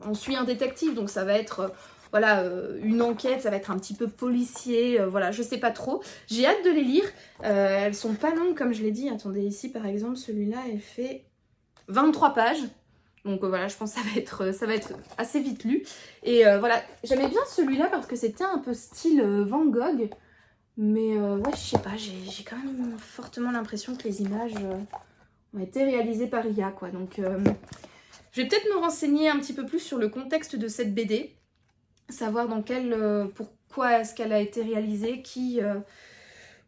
on suit un détective, donc ça va être voilà, une enquête, ça va être un petit peu policier, voilà, je sais pas trop. J'ai hâte de les lire. Elles sont pas longues comme je l'ai dit. Attendez, ici par exemple, celui-là, elle fait 23 pages. Donc voilà, je pense que ça va être assez vite lu. Et voilà, j'aimais bien celui-là parce que c'était un peu style Van Gogh. Mais ouais, je sais pas, j'ai quand même fortement l'impression que les images ont été réalisées par IA, quoi. Donc je vais peut-être me renseigner un petit peu plus sur le contexte de cette BD. Savoir pourquoi est-ce qu'elle a été réalisée,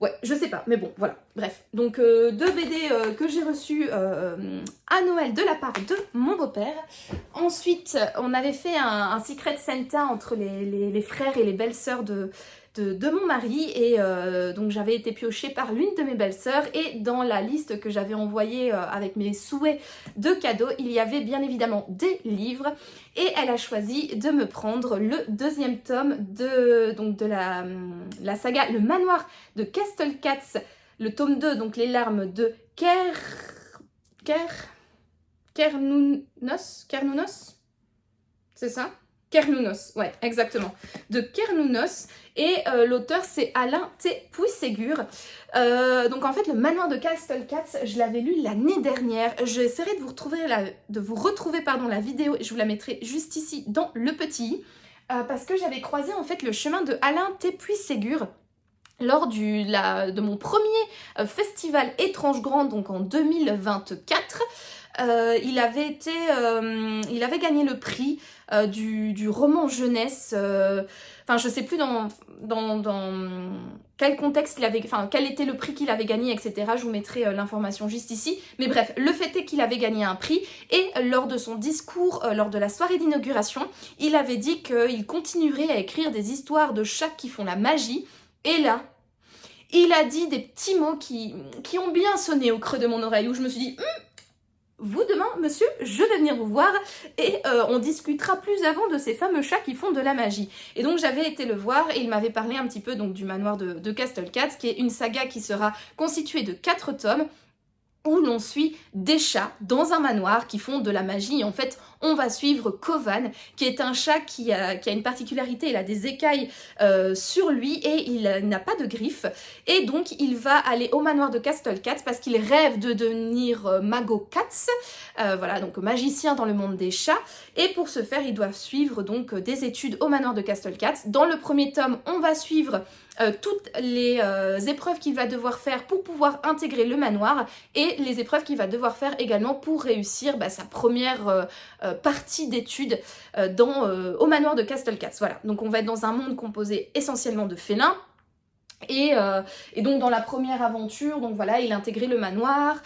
Ouais, je sais pas, mais bon, voilà. Bref, donc 2 BD que j'ai reçus à Noël de la part de mon beau-père. Ensuite, on avait fait un Secret Santa entre les frères et les belles-sœurs de mon mari. Et donc j'avais été piochée par l'une de mes belles-sœurs. Et dans la liste que j'avais envoyée avec mes souhaits de cadeaux, il y avait bien évidemment des livres. Et elle a choisi de me prendre le 2e tome de la saga Le Manoir de Castle Cats, le tome 2, donc Les larmes de Cernunnos, c'est ça? Cernunnos, ouais, exactement, de Cernunnos, et l'auteur c'est Alain T. Puységur. Donc en fait, Le Manoir de Castle Cats, je l'avais lu l'année dernière. J'essaierai de vous retrouver la vidéo, et je vous la mettrai juste ici dans le petit i, parce que j'avais croisé en fait le chemin de Alain T. Puységur lors de mon premier festival Étrange Grande, donc en 2024. Il avait gagné le prix du roman jeunesse. Enfin, je sais plus dans quel contexte quel était le prix qu'il avait gagné, etc. Je vous mettrai l'information juste ici. Mais bref, le fait est qu'il avait gagné un prix, et lors de son discours, lors de la soirée d'inauguration, il avait dit qu'il continuerait à écrire des histoires de chats qui font la magie. Et là, il a dit des petits mots qui ont bien sonné au creux de mon oreille, où je me suis dit vous demain, monsieur, je vais venir vous voir et on discutera plus avant de ces fameux chats qui font de la magie. Et donc j'avais été le voir et il m'avait parlé un petit peu donc du manoir de Castle Cats, qui est une saga qui sera constituée de 4 tomes, où l'on suit des chats dans un manoir qui font de la magie. En fait, on va suivre Kovan, qui est un chat qui a une particularité, il a des écailles sur lui et il n'a pas de griffes. Et donc, il va aller au manoir de Castle Cats parce qu'il rêve de devenir Mago Cats, voilà, donc magicien dans le monde des chats. Et pour ce faire, il doit suivre donc des études au manoir de Castle Cats. Dans le premier tome, on va suivre toutes les épreuves qu'il va devoir faire pour pouvoir intégrer le manoir, et les épreuves qu'il va devoir faire également pour réussir sa première partie d'études au manoir de Castle Cats. Voilà, donc on va être dans un monde composé essentiellement de félins. Et donc dans la première aventure, donc voilà, il a intégré le manoir.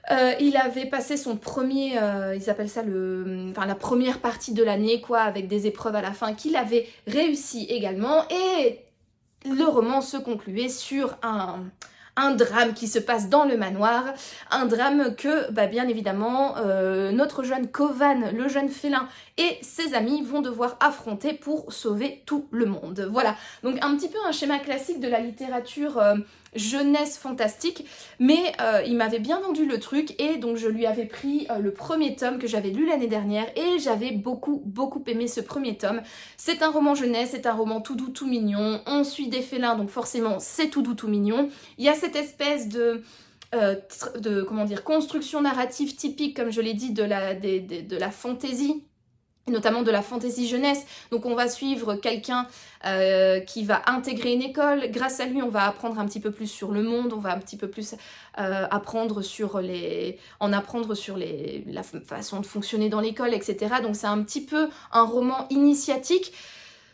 Il avait passé son premier, ils appellent ça la première partie de l'année, quoi, avec des épreuves à la fin qu'il avait réussi également. Et le roman se concluait sur un drame qui se passe dans le manoir, un drame que, bien évidemment, notre jeune Kovan, le jeune félin, et ses amis vont devoir affronter pour sauver tout le monde. Voilà, donc un petit peu un schéma classique de la littérature jeunesse fantastique, mais il m'avait bien vendu le truc, et donc je lui avais pris le premier tome que j'avais lu l'année dernière, et j'avais beaucoup aimé ce premier tome. C'est un roman jeunesse, c'est un roman tout doux, tout mignon, on suit des félins, donc forcément c'est tout doux, tout mignon. Il y a cette espèce de construction narrative typique, comme je l'ai dit, de la fantaisie, notamment de la fantaisie jeunesse. Donc on va suivre quelqu'un qui va intégrer une école. Grâce à lui, on va apprendre un petit peu plus sur le monde, on va un petit peu plus apprendre sur la façon de fonctionner dans l'école, etc. Donc c'est un petit peu un roman initiatique.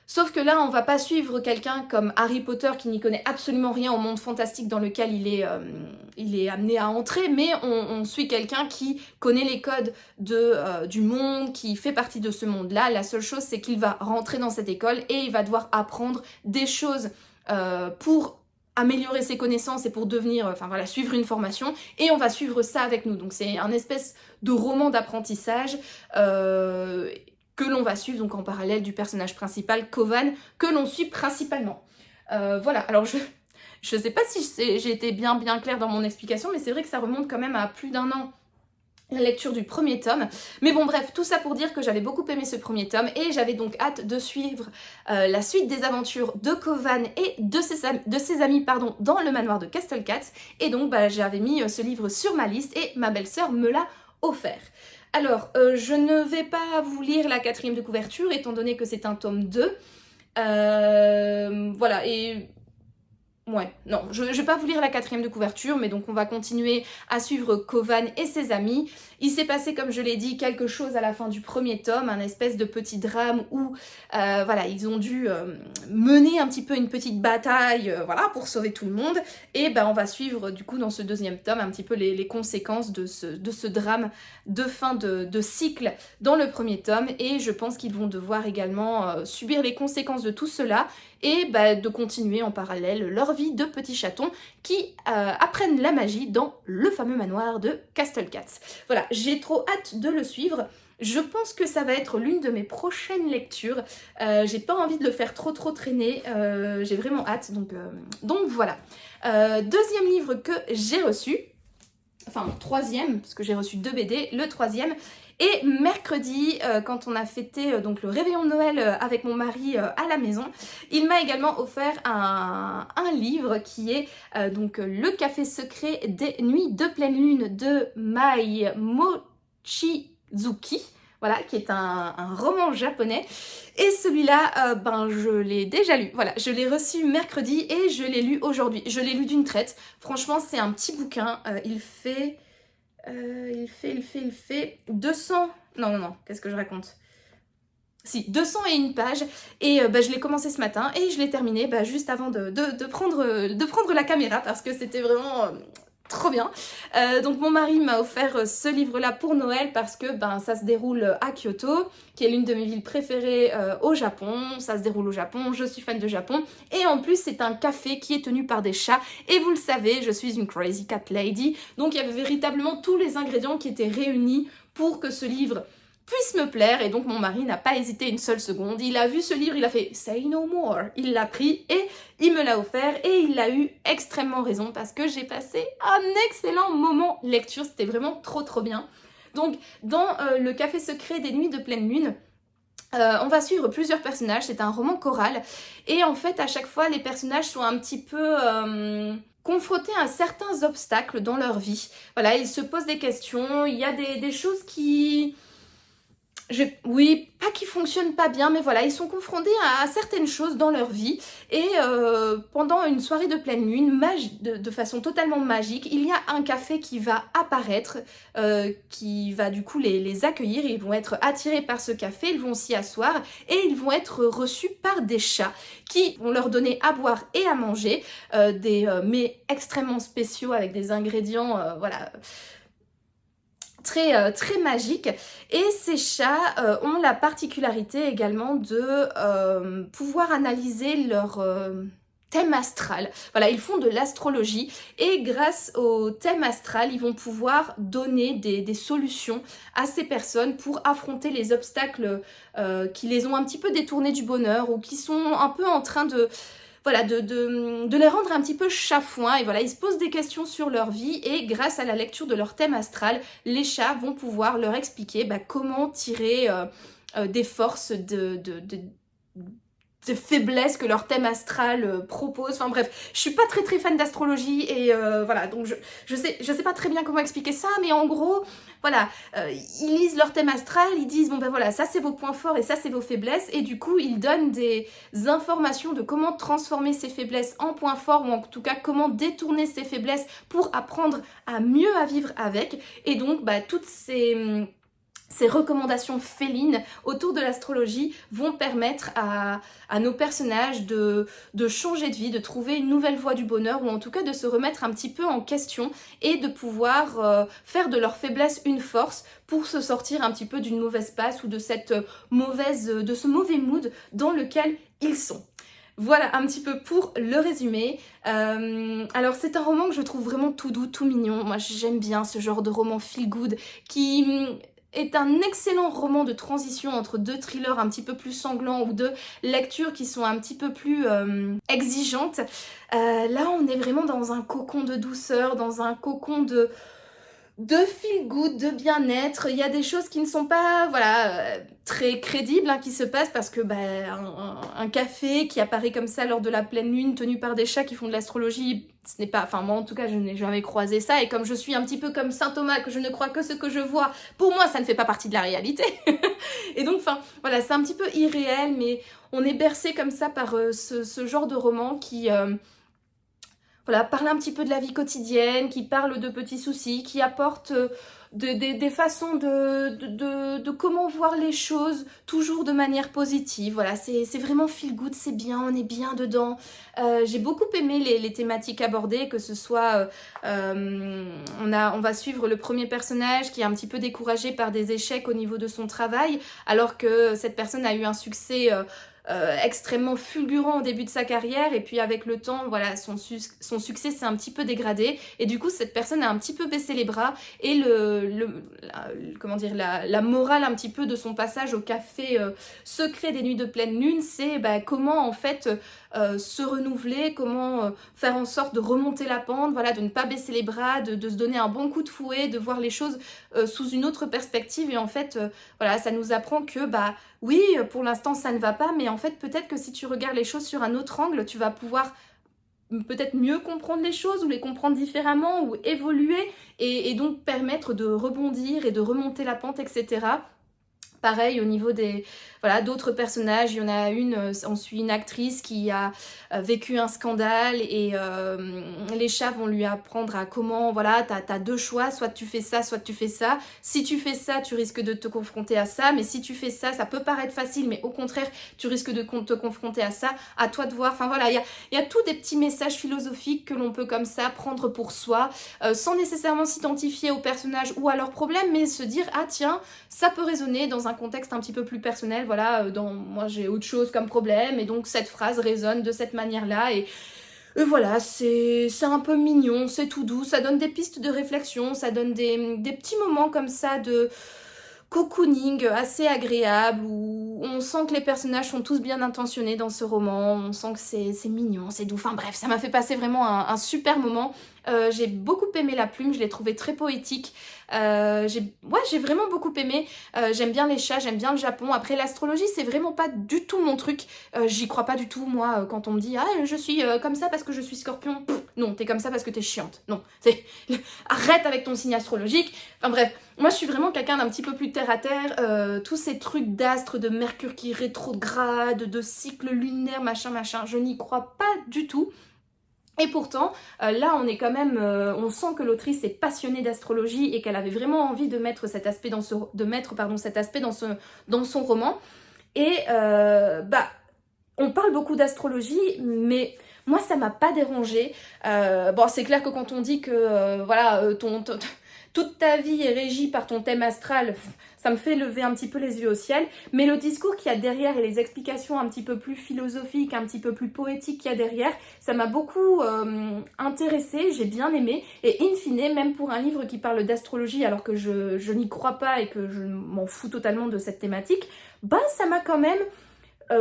Sauf que là, on va pas suivre quelqu'un comme Harry Potter qui n'y connaît absolument rien au monde fantastique dans lequel il est amené à entrer, mais on suit quelqu'un qui connaît les codes du monde, qui fait partie de ce monde-là. La seule chose, c'est qu'il va rentrer dans cette école et il va devoir apprendre des choses pour améliorer ses connaissances et pour devenir, suivre une formation, et on va suivre ça avec nous. Donc c'est un espèce de roman d'apprentissage que l'on va suivre donc en parallèle du personnage principal, Kovan, que l'on suit principalement. Voilà, alors je sais pas si j'ai été bien claire dans mon explication, mais c'est vrai que ça remonte quand même à plus d'1 an, la lecture du premier tome. Mais bon, bref, tout ça pour dire que j'avais beaucoup aimé ce premier tome, et j'avais donc hâte de suivre la suite des aventures de Kovan et de ses amis dans le manoir de Castle Cats. Et donc j'avais mis ce livre sur ma liste, et ma belle-sœur me l'a offert. Alors, je ne vais pas vous lire la 4e de couverture, étant donné que c'est un tome 2. Voilà, et... Ouais, non, je vais pas vous lire la 4e de couverture, mais donc on va continuer à suivre Kovan et ses amis. Il s'est passé, comme je l'ai dit, quelque chose à la fin du premier tome, un espèce de petit drame où voilà, ils ont dû mener un petit peu une petite bataille voilà, pour sauver tout le monde. Et on va suivre du coup dans ce deuxième tome un petit peu les conséquences de ce drame de fin de cycle dans le premier tome. Et je pense qu'ils vont devoir également subir les conséquences de tout cela et de continuer en parallèle leur vie de petits chatons qui apprennent la magie dans le fameux manoir de Castle Cats. Voilà, j'ai trop hâte de le suivre. Je pense que ça va être l'une de mes prochaines lectures. J'ai pas envie de le faire trop traîner. J'ai vraiment hâte. Donc voilà. Deuxième livre que j'ai reçu. Enfin, troisième, parce que j'ai reçu 2 BD. Le troisième. Et mercredi, quand on a fêté donc le réveillon de Noël avec mon mari à la maison, il m'a également offert un livre qui est donc Le café secret des nuits de pleine lune de Mai Mochizuki. Voilà, qui est un roman japonais. Et celui-là, je l'ai déjà lu. Voilà, je l'ai reçu mercredi et je l'ai lu aujourd'hui. Je l'ai lu d'une traite. Franchement, c'est un petit bouquin. Il fait 200... Non, qu'est-ce que je raconte ? Si, 201 pages. Et je l'ai commencé ce matin et je l'ai terminé juste avant de prendre la caméra parce que c'était vraiment... trop bien. Donc mon mari m'a offert ce livre-là pour Noël parce que ça se déroule à Kyoto, qui est l'une de mes villes préférées au Japon. Ça se déroule au Japon, je suis fan de Japon. Et en plus, c'est un café qui est tenu par des chats. Et vous le savez, je suis une crazy cat lady. Donc il y avait véritablement tous les ingrédients qui étaient réunis pour que ce livre puisse me plaire. Et donc mon mari n'a pas hésité une seule seconde. Il a vu ce livre, il a fait « Say no more ». Il l'a pris et il me l'a offert. Et il a eu extrêmement raison parce que j'ai passé un excellent moment lecture. C'était vraiment trop bien. Donc dans Le café secret des nuits de pleine lune, on va suivre plusieurs personnages. C'est un roman choral. Et en fait, à chaque fois, les personnages sont un petit peu... confrontés à certains obstacles dans leur vie. Voilà, ils se posent des questions. Il y a des choses qui... Oui, pas qu'ils fonctionnent pas bien, mais voilà, ils sont confrontés à certaines choses dans leur vie. Et pendant une soirée de pleine lune, de façon totalement magique, il y a un café qui va apparaître, qui va du coup les accueillir. Ils vont être attirés par ce café, ils vont s'y asseoir et ils vont être reçus par des chats qui vont leur donner à boire et à manger, des mets extrêmement spéciaux avec des ingrédients, voilà... très magique. Et ces chats ont la particularité également de pouvoir analyser leur thème astral. Voilà, ils font de l'astrologie et grâce au thème astral, ils vont pouvoir donner des solutions à ces personnes pour affronter les obstacles qui les ont un petit peu détournés du bonheur ou qui sont un peu en train de... Voilà, de les rendre un petit peu chafouins. Et voilà, ils se posent des questions sur leur vie et grâce à la lecture de leur thème astral, les chats vont pouvoir leur expliquer comment tirer des forces de faiblesse que leur thème astral propose. Enfin bref, je suis pas très fan d'astrologie et voilà, donc je sais pas très bien comment expliquer ça, mais en gros, voilà, ils lisent leur thème astral, ils disent voilà, ça c'est vos points forts et ça c'est vos faiblesses, et du coup ils donnent des informations de comment transformer ces faiblesses en points forts, ou en tout cas comment détourner ces faiblesses pour apprendre à mieux à vivre avec. Et donc toutes ces recommandations félines autour de l'astrologie vont permettre à nos personnages de changer de vie, de trouver une nouvelle voie du bonheur, ou en tout cas de se remettre un petit peu en question et de pouvoir faire de leur faiblesse une force pour se sortir un petit peu d'une mauvaise passe ou de ce mauvais mood dans lequel ils sont. Voilà un petit peu pour le résumé. Alors c'est un roman que je trouve vraiment tout doux, tout mignon. Moi j'aime bien ce genre de roman feel good qui est un excellent roman de transition entre deux thrillers un petit peu plus sanglants ou deux lectures qui sont un petit peu plus exigeantes. Là on est vraiment dans un cocon de douceur, dans un cocon de feel good, de bien-être. Il y a des choses qui ne sont pas très crédibles qui se passent parce que un café qui apparaît comme ça lors de la pleine lune tenu par des chats qui font de l'astrologie, ce n'est pas... Enfin moi en tout cas je n'ai jamais croisé ça, et comme je suis un petit peu comme saint Thomas, que je ne crois que ce que je vois, pour moi ça ne fait pas partie de la réalité. Et donc voilà, c'est un petit peu irréel, mais on est bercé comme ça par ce genre de roman qui... parle un petit peu de la vie quotidienne, qui parle de petits soucis, qui apporte des façons de comment voir les choses, toujours de manière positive. Voilà, c'est vraiment feel good, c'est bien, on est bien dedans. J'ai beaucoup aimé les thématiques abordées, que ce soit, on va suivre le premier personnage qui est un petit peu découragé par des échecs au niveau de son travail, alors que cette personne a eu un succès extrêmement fulgurant au début de sa carrière, et puis avec le temps, voilà, son succès s'est un petit peu dégradé, et du coup cette personne a un petit peu baissé les bras, et comment dire, la morale un petit peu de son passage au café secret des nuits de pleine lune, c'est comment en fait se renouveler, comment faire en sorte de remonter la pente, voilà, de ne pas baisser les bras, de se donner un bon coup de fouet, de voir les choses sous une autre perspective. Et en fait, voilà, ça nous apprend que oui, pour l'instant ça ne va pas, mais en fait peut-être que si tu regardes les choses sur un autre angle, tu vas pouvoir peut-être mieux comprendre les choses, ou les comprendre différemment, ou évoluer, et donc permettre de rebondir et de remonter la pente, etc. Pareil au niveau d'autres personnages, il y en a une, on suit une actrice qui a vécu un scandale, et les chats vont lui apprendre à comment, voilà, t'as deux choix, soit tu fais ça, soit tu fais ça. Si tu fais ça, tu risques de te confronter à ça, mais si tu fais ça, ça peut paraître facile, mais au contraire, tu risques de te confronter à ça, à toi de voir. Enfin voilà, il y a tous des petits messages philosophiques que l'on peut comme ça prendre pour soi, sans nécessairement s'identifier aux personnages ou à leurs problèmes, mais se dire, ah tiens, ça peut résonner dans un contexte un petit peu plus personnel, voilà, moi j'ai autre chose comme problème, et donc cette phrase résonne de cette manière-là, et voilà, c'est un peu mignon, c'est tout doux, ça donne des pistes de réflexion, ça donne des petits moments comme ça de cocooning assez agréable, où on sent que les personnages sont tous bien intentionnés dans ce roman, on sent que c'est mignon, c'est doux, enfin bref, ça m'a fait passer vraiment un super moment. J'ai beaucoup aimé la plume, je l'ai trouvée très poétique. J'ai vraiment beaucoup aimé. J'aime bien les chats, j'aime bien le Japon. Après, l'astrologie, c'est vraiment pas du tout mon truc. J'y crois pas du tout, moi, quand on me dit « Ah, je suis comme ça parce que je suis scorpion. » Non, t'es comme ça parce que t'es chiante. Non, arrête avec ton signe astrologique. Enfin bref, moi je suis vraiment quelqu'un d'un petit peu plus terre à terre. Tous ces trucs d'astres, de Mercure qui rétrograde, de cycle lunaire, machin, je n'y crois pas du tout. Et pourtant, là on est quand même, on sent que l'autrice est passionnée d'astrologie, et qu'elle avait vraiment envie de mettre cet aspect dans son roman. Et on parle beaucoup d'astrologie, mais moi ça m'a pas dérangée. Bon, c'est clair que quand on dit que toute ta vie est régie par ton thème astral, ça me fait lever un petit peu les yeux au ciel, mais le discours qu'il y a derrière, et les explications un petit peu plus philosophiques, un petit peu plus poétiques qu'il y a derrière, ça m'a beaucoup intéressée, j'ai bien aimé, et in fine, même pour un livre qui parle d'astrologie alors que je n'y crois pas et que je m'en fous totalement de cette thématique, ça m'a quand même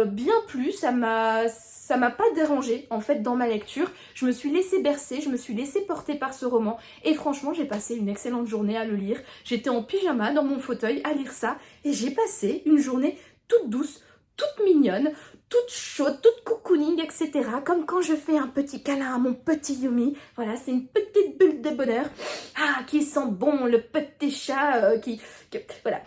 bien plu, ça m'a pas dérangé en fait dans ma lecture. Je me suis laissée bercer, je me suis laissée porter par ce roman, et franchement j'ai passé une excellente journée à le lire. J'étais en pyjama dans mon fauteuil à lire ça, et j'ai passé une journée toute douce, toute mignonne, toute chaude, toute cocooning, etc. Comme quand je fais un petit câlin à mon petit Yumi. Voilà, c'est une petite bulle de bonheur. Ah, qui sent bon, le petit chat voilà.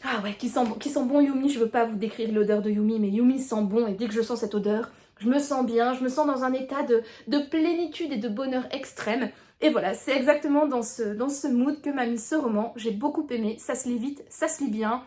Ah ouais, qui sent bon Yumi. Je veux pas vous décrire l'odeur de Yumi, mais Yumi sent bon, et dès que je sens cette odeur, je me sens bien, je me sens dans un état de plénitude et de bonheur extrême. Et voilà, c'est exactement dans ce mood que m'a mis ce roman. J'ai beaucoup aimé, ça se lit vite, ça se lit bien.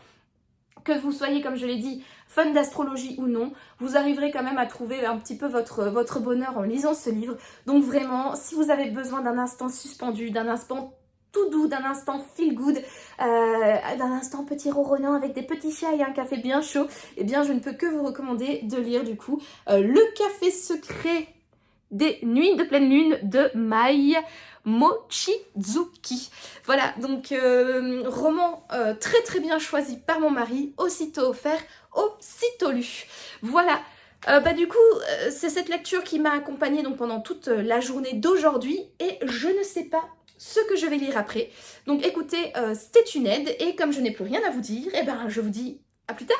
Que vous soyez, comme je l'ai dit, fan d'astrologie ou non, vous arriverez quand même à trouver un petit peu votre bonheur en lisant ce livre. Donc vraiment, si vous avez besoin d'un instant suspendu, d'un instant tout doux, d'un instant feel good, d'un instant petit ronronnant avec des petits chats et un café bien chaud, eh bien je ne peux que vous recommander de lire du coup Le Café Secret des Nuits de Pleine Lune de Mai Mochizuki. Voilà, donc roman très très bien choisi par mon mari, aussitôt offert, aussitôt lu. Voilà. Du coup, c'est cette lecture qui m'a accompagnée donc pendant toute la journée d'aujourd'hui, et je ne sais pas ce que je vais lire après. Donc écoutez, stay tuned, et comme je n'ai plus rien à vous dire, eh ben je vous dis à plus tard.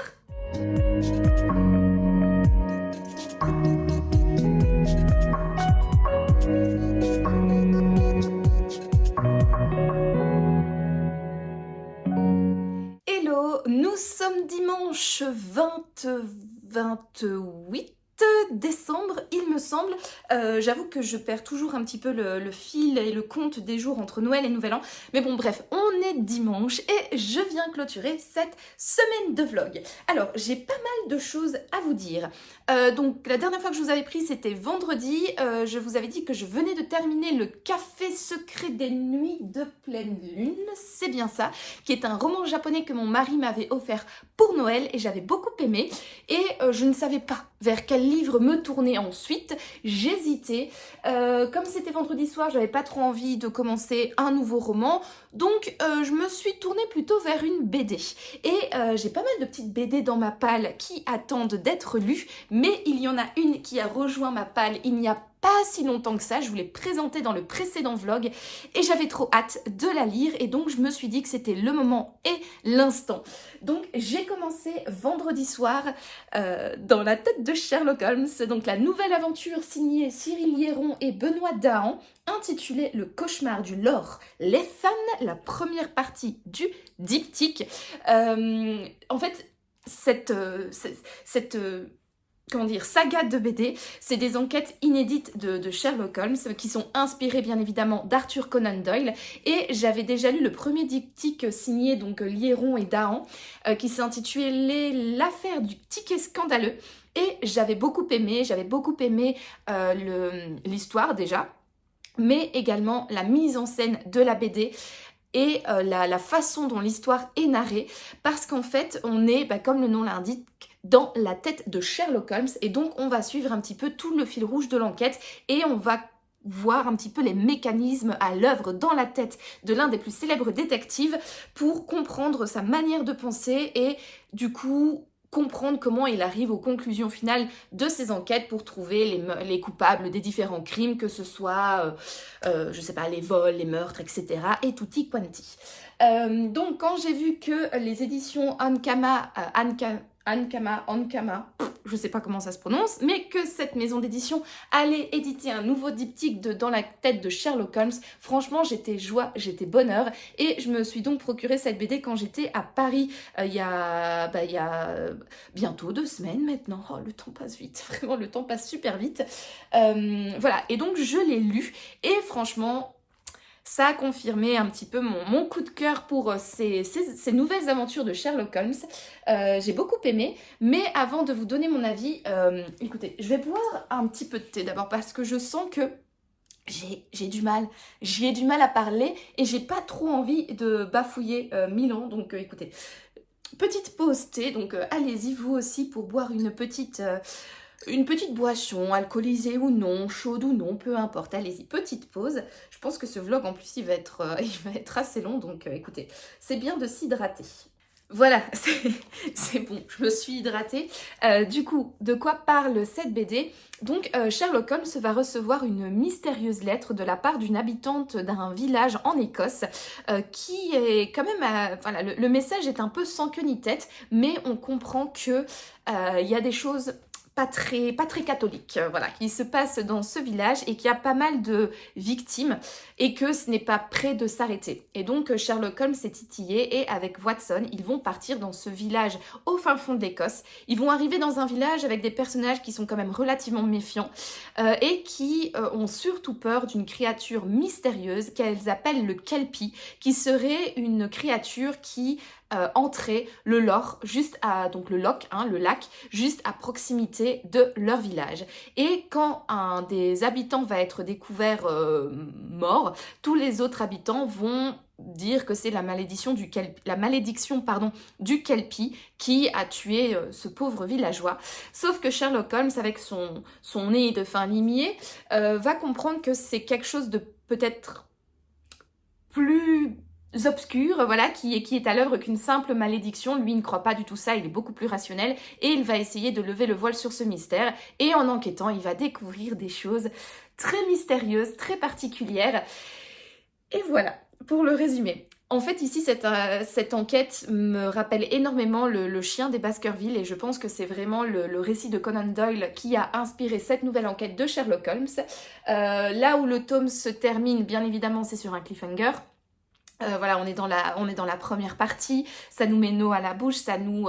Hello, nous sommes dimanche 28 décembre, il me semble. J'avoue que je perds toujours un petit peu le fil et le compte des jours entre Noël et Nouvel An. Mais bon, bref, on est dimanche et je viens clôturer cette semaine de vlog. Alors, j'ai pas mal de choses à vous dire. Donc, la dernière fois que je vous avais pris, c'était vendredi. Je vous avais dit que je venais de terminer le Café secret des nuits de pleine lune. C'est bien ça, qui est un roman japonais que mon mari m'avait offert pour Noël et j'avais beaucoup aimé. Et je ne savais pas vers quel livre me tourner ensuite. J'hésitais. Comme c'était vendredi soir, j'avais pas trop envie de commencer un nouveau roman. Donc je me suis tournée plutôt vers une BD. Et j'ai pas mal de petites BD dans ma palle qui attendent d'être lues. Mais il y en a une qui a rejoint ma palle il n'y a pas si longtemps que ça, je vous l'ai présenté dans le précédent vlog et j'avais trop hâte de la lire et donc je me suis dit que c'était le moment et l'instant. Donc j'ai commencé vendredi soir dans la tête de Sherlock Holmes, donc la nouvelle aventure signée Cyril Liéron et Benoît Dahan, intitulée Le cauchemar du Lord Lethan, la première partie du diptyque. En fait, cette comment dire, saga de BD, c'est des enquêtes inédites de Sherlock Holmes qui sont inspirées bien évidemment d'Arthur Conan Doyle et j'avais déjà lu le premier diptyque signé donc Liéron et Dahan qui s'intitulait L'affaire du ticket scandaleux et j'avais beaucoup aimé l'histoire déjà, mais également la mise en scène de la BD et la façon dont l'histoire est narrée, parce qu'en fait, on est, comme le nom l'indique, dans la tête de Sherlock Holmes, et donc on va suivre un petit peu tout le fil rouge de l'enquête, et on va voir un petit peu les mécanismes à l'œuvre dans la tête de l'un des plus célèbres détectives pour comprendre sa manière de penser, et du coup comprendre comment il arrive aux conclusions finales de ses enquêtes pour trouver les coupables des différents crimes, que ce soit, je sais pas, les vols, les meurtres, etc. et tutti quanti. Donc quand j'ai vu que les éditions Ankama, je sais pas comment ça se prononce, mais que cette maison d'édition allait éditer un nouveau diptyque dans la tête de Sherlock Holmes, franchement j'étais joie, j'étais bonheur, et je me suis donc procuré cette BD quand j'étais à Paris il y a bientôt 2 semaines maintenant. Oh, le temps passe vite, vraiment le temps passe super vite. Voilà, et donc je l'ai lu, et franchement ça a confirmé un petit peu mon coup de cœur pour ces nouvelles aventures de Sherlock Holmes. J'ai beaucoup aimé, mais avant de vous donner mon avis, écoutez, je vais boire un petit peu de thé d'abord parce que je sens que j'ai du mal à parler et j'ai pas trop envie de bafouiller Milan, donc écoutez, petite pause thé, donc allez-y vous aussi pour boire une petite boisson, alcoolisée ou non, chaude ou non, peu importe, allez-y, petite pause. Je pense que ce vlog en plus il va être assez long, donc écoutez, c'est bien de s'hydrater. Voilà, c'est bon, je me suis hydratée. Du coup, de quoi parle cette BD? Donc, Sherlock Holmes va recevoir une mystérieuse lettre de la part d'une habitante d'un village en Écosse qui est quand même... voilà, le message est un peu sans queue ni tête, mais on comprend que il y a des choses pas très catholique, voilà, qui se passe dans ce village et qui a pas mal de victimes et que ce n'est pas près de s'arrêter. Et donc Sherlock Holmes est titillé et avec Watson, ils vont partir dans ce village au fin fond de l'Écosse. Ils vont arriver dans un village avec des personnages qui sont quand même relativement méfiants et qui ont surtout peur d'une créature mystérieuse qu'elles appellent le Kelpie, qui serait une créature qui entrer le loch, le lac, juste à proximité de leur village. Et quand un des habitants va être découvert mort, tous les autres habitants vont dire que c'est la malédiction du Kelpie qui a tué ce pauvre villageois. Sauf que Sherlock Holmes, avec son nez de fin limier, va comprendre que c'est quelque chose de peut-être plus obscur, voilà, qui est à l'œuvre qu'une simple malédiction. Lui, il ne croit pas du tout ça, il est beaucoup plus rationnel et il va essayer de lever le voile sur ce mystère. Et en enquêtant, il va découvrir des choses très mystérieuses, très particulières. Et voilà, pour le résumé. En fait, ici, cette enquête me rappelle énormément le chien des Baskerville et je pense que c'est vraiment le récit de Conan Doyle qui a inspiré cette nouvelle enquête de Sherlock Holmes. Là où le tome se termine, bien évidemment, c'est sur un cliffhanger. Voilà, on est dans la première partie, ça nous met l'eau à la bouche, ça nous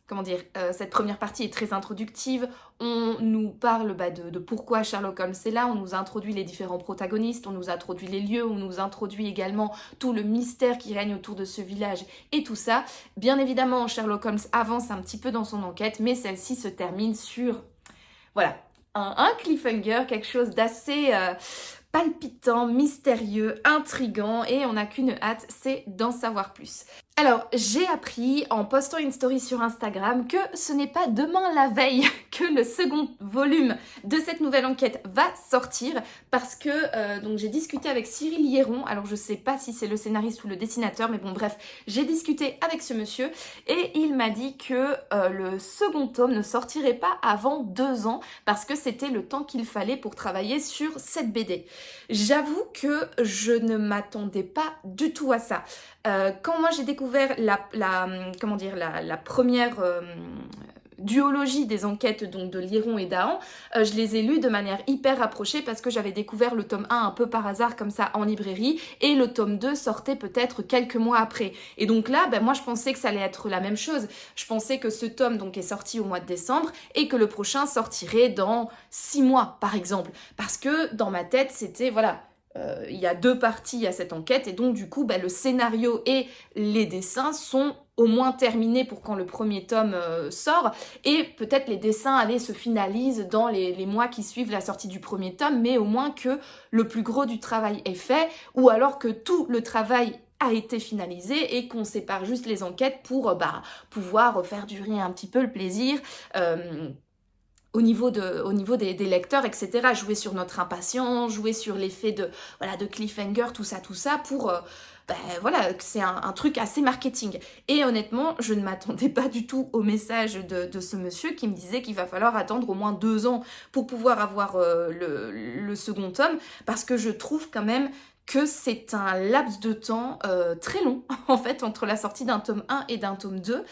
comment dire, cette première partie est très introductive. On nous parle de pourquoi Sherlock Holmes est là, on nous introduit les différents protagonistes, on nous introduit les lieux, on nous introduit également tout le mystère qui règne autour de ce village et tout ça. Bien évidemment, Sherlock Holmes avance un petit peu dans son enquête, mais celle-ci se termine sur, voilà, un cliffhanger, quelque chose d'assez palpitant, mystérieux, intriguant, et on n'a qu'une hâte, c'est d'en savoir plus. Alors, j'ai appris en postant une story sur Instagram que ce n'est pas demain la veille que le second volume de cette nouvelle enquête va sortir parce que donc j'ai discuté avec Cyril Hieron, alors je sais pas si c'est le scénariste ou le dessinateur, mais bon bref, j'ai discuté avec ce monsieur et il m'a dit que le second tome ne sortirait pas avant 2 ans parce que c'était le temps qu'il fallait pour travailler sur cette BD. J'avoue que je ne m'attendais pas du tout à ça. Quand moi j'ai découvert la première duologie des enquêtes donc de Hieron et Dahan, je les ai lues de manière hyper rapprochée parce que j'avais découvert le tome 1 un peu par hasard comme ça en librairie et le tome 2 sortait peut-être quelques mois après. Et donc là, moi je pensais que ça allait être la même chose. Je pensais que ce tome donc est sorti au mois de décembre et que le prochain sortirait dans 6 mois par exemple. Parce que dans ma tête c'était voilà... il y a 2 parties à cette enquête et donc du coup le scénario et les dessins sont au moins terminés pour quand le premier tome sort et peut-être les dessins se finalisent dans les mois qui suivent la sortie du premier tome, mais au moins que le plus gros du travail est fait ou alors que tout le travail a été finalisé et qu'on sépare juste les enquêtes pour pouvoir faire durer un petit peu le plaisir au niveau des lecteurs, etc. Jouer sur notre impatience, jouer sur l'effet de cliffhanger, tout ça pour... voilà, c'est un truc assez marketing. Et honnêtement, je ne m'attendais pas du tout au message de ce monsieur qui me disait qu'il va falloir attendre au moins 2 ans pour pouvoir avoir le second tome, parce que je trouve quand même que c'est un laps de temps très long, en fait, entre la sortie d'un tome 1 et d'un tome 2.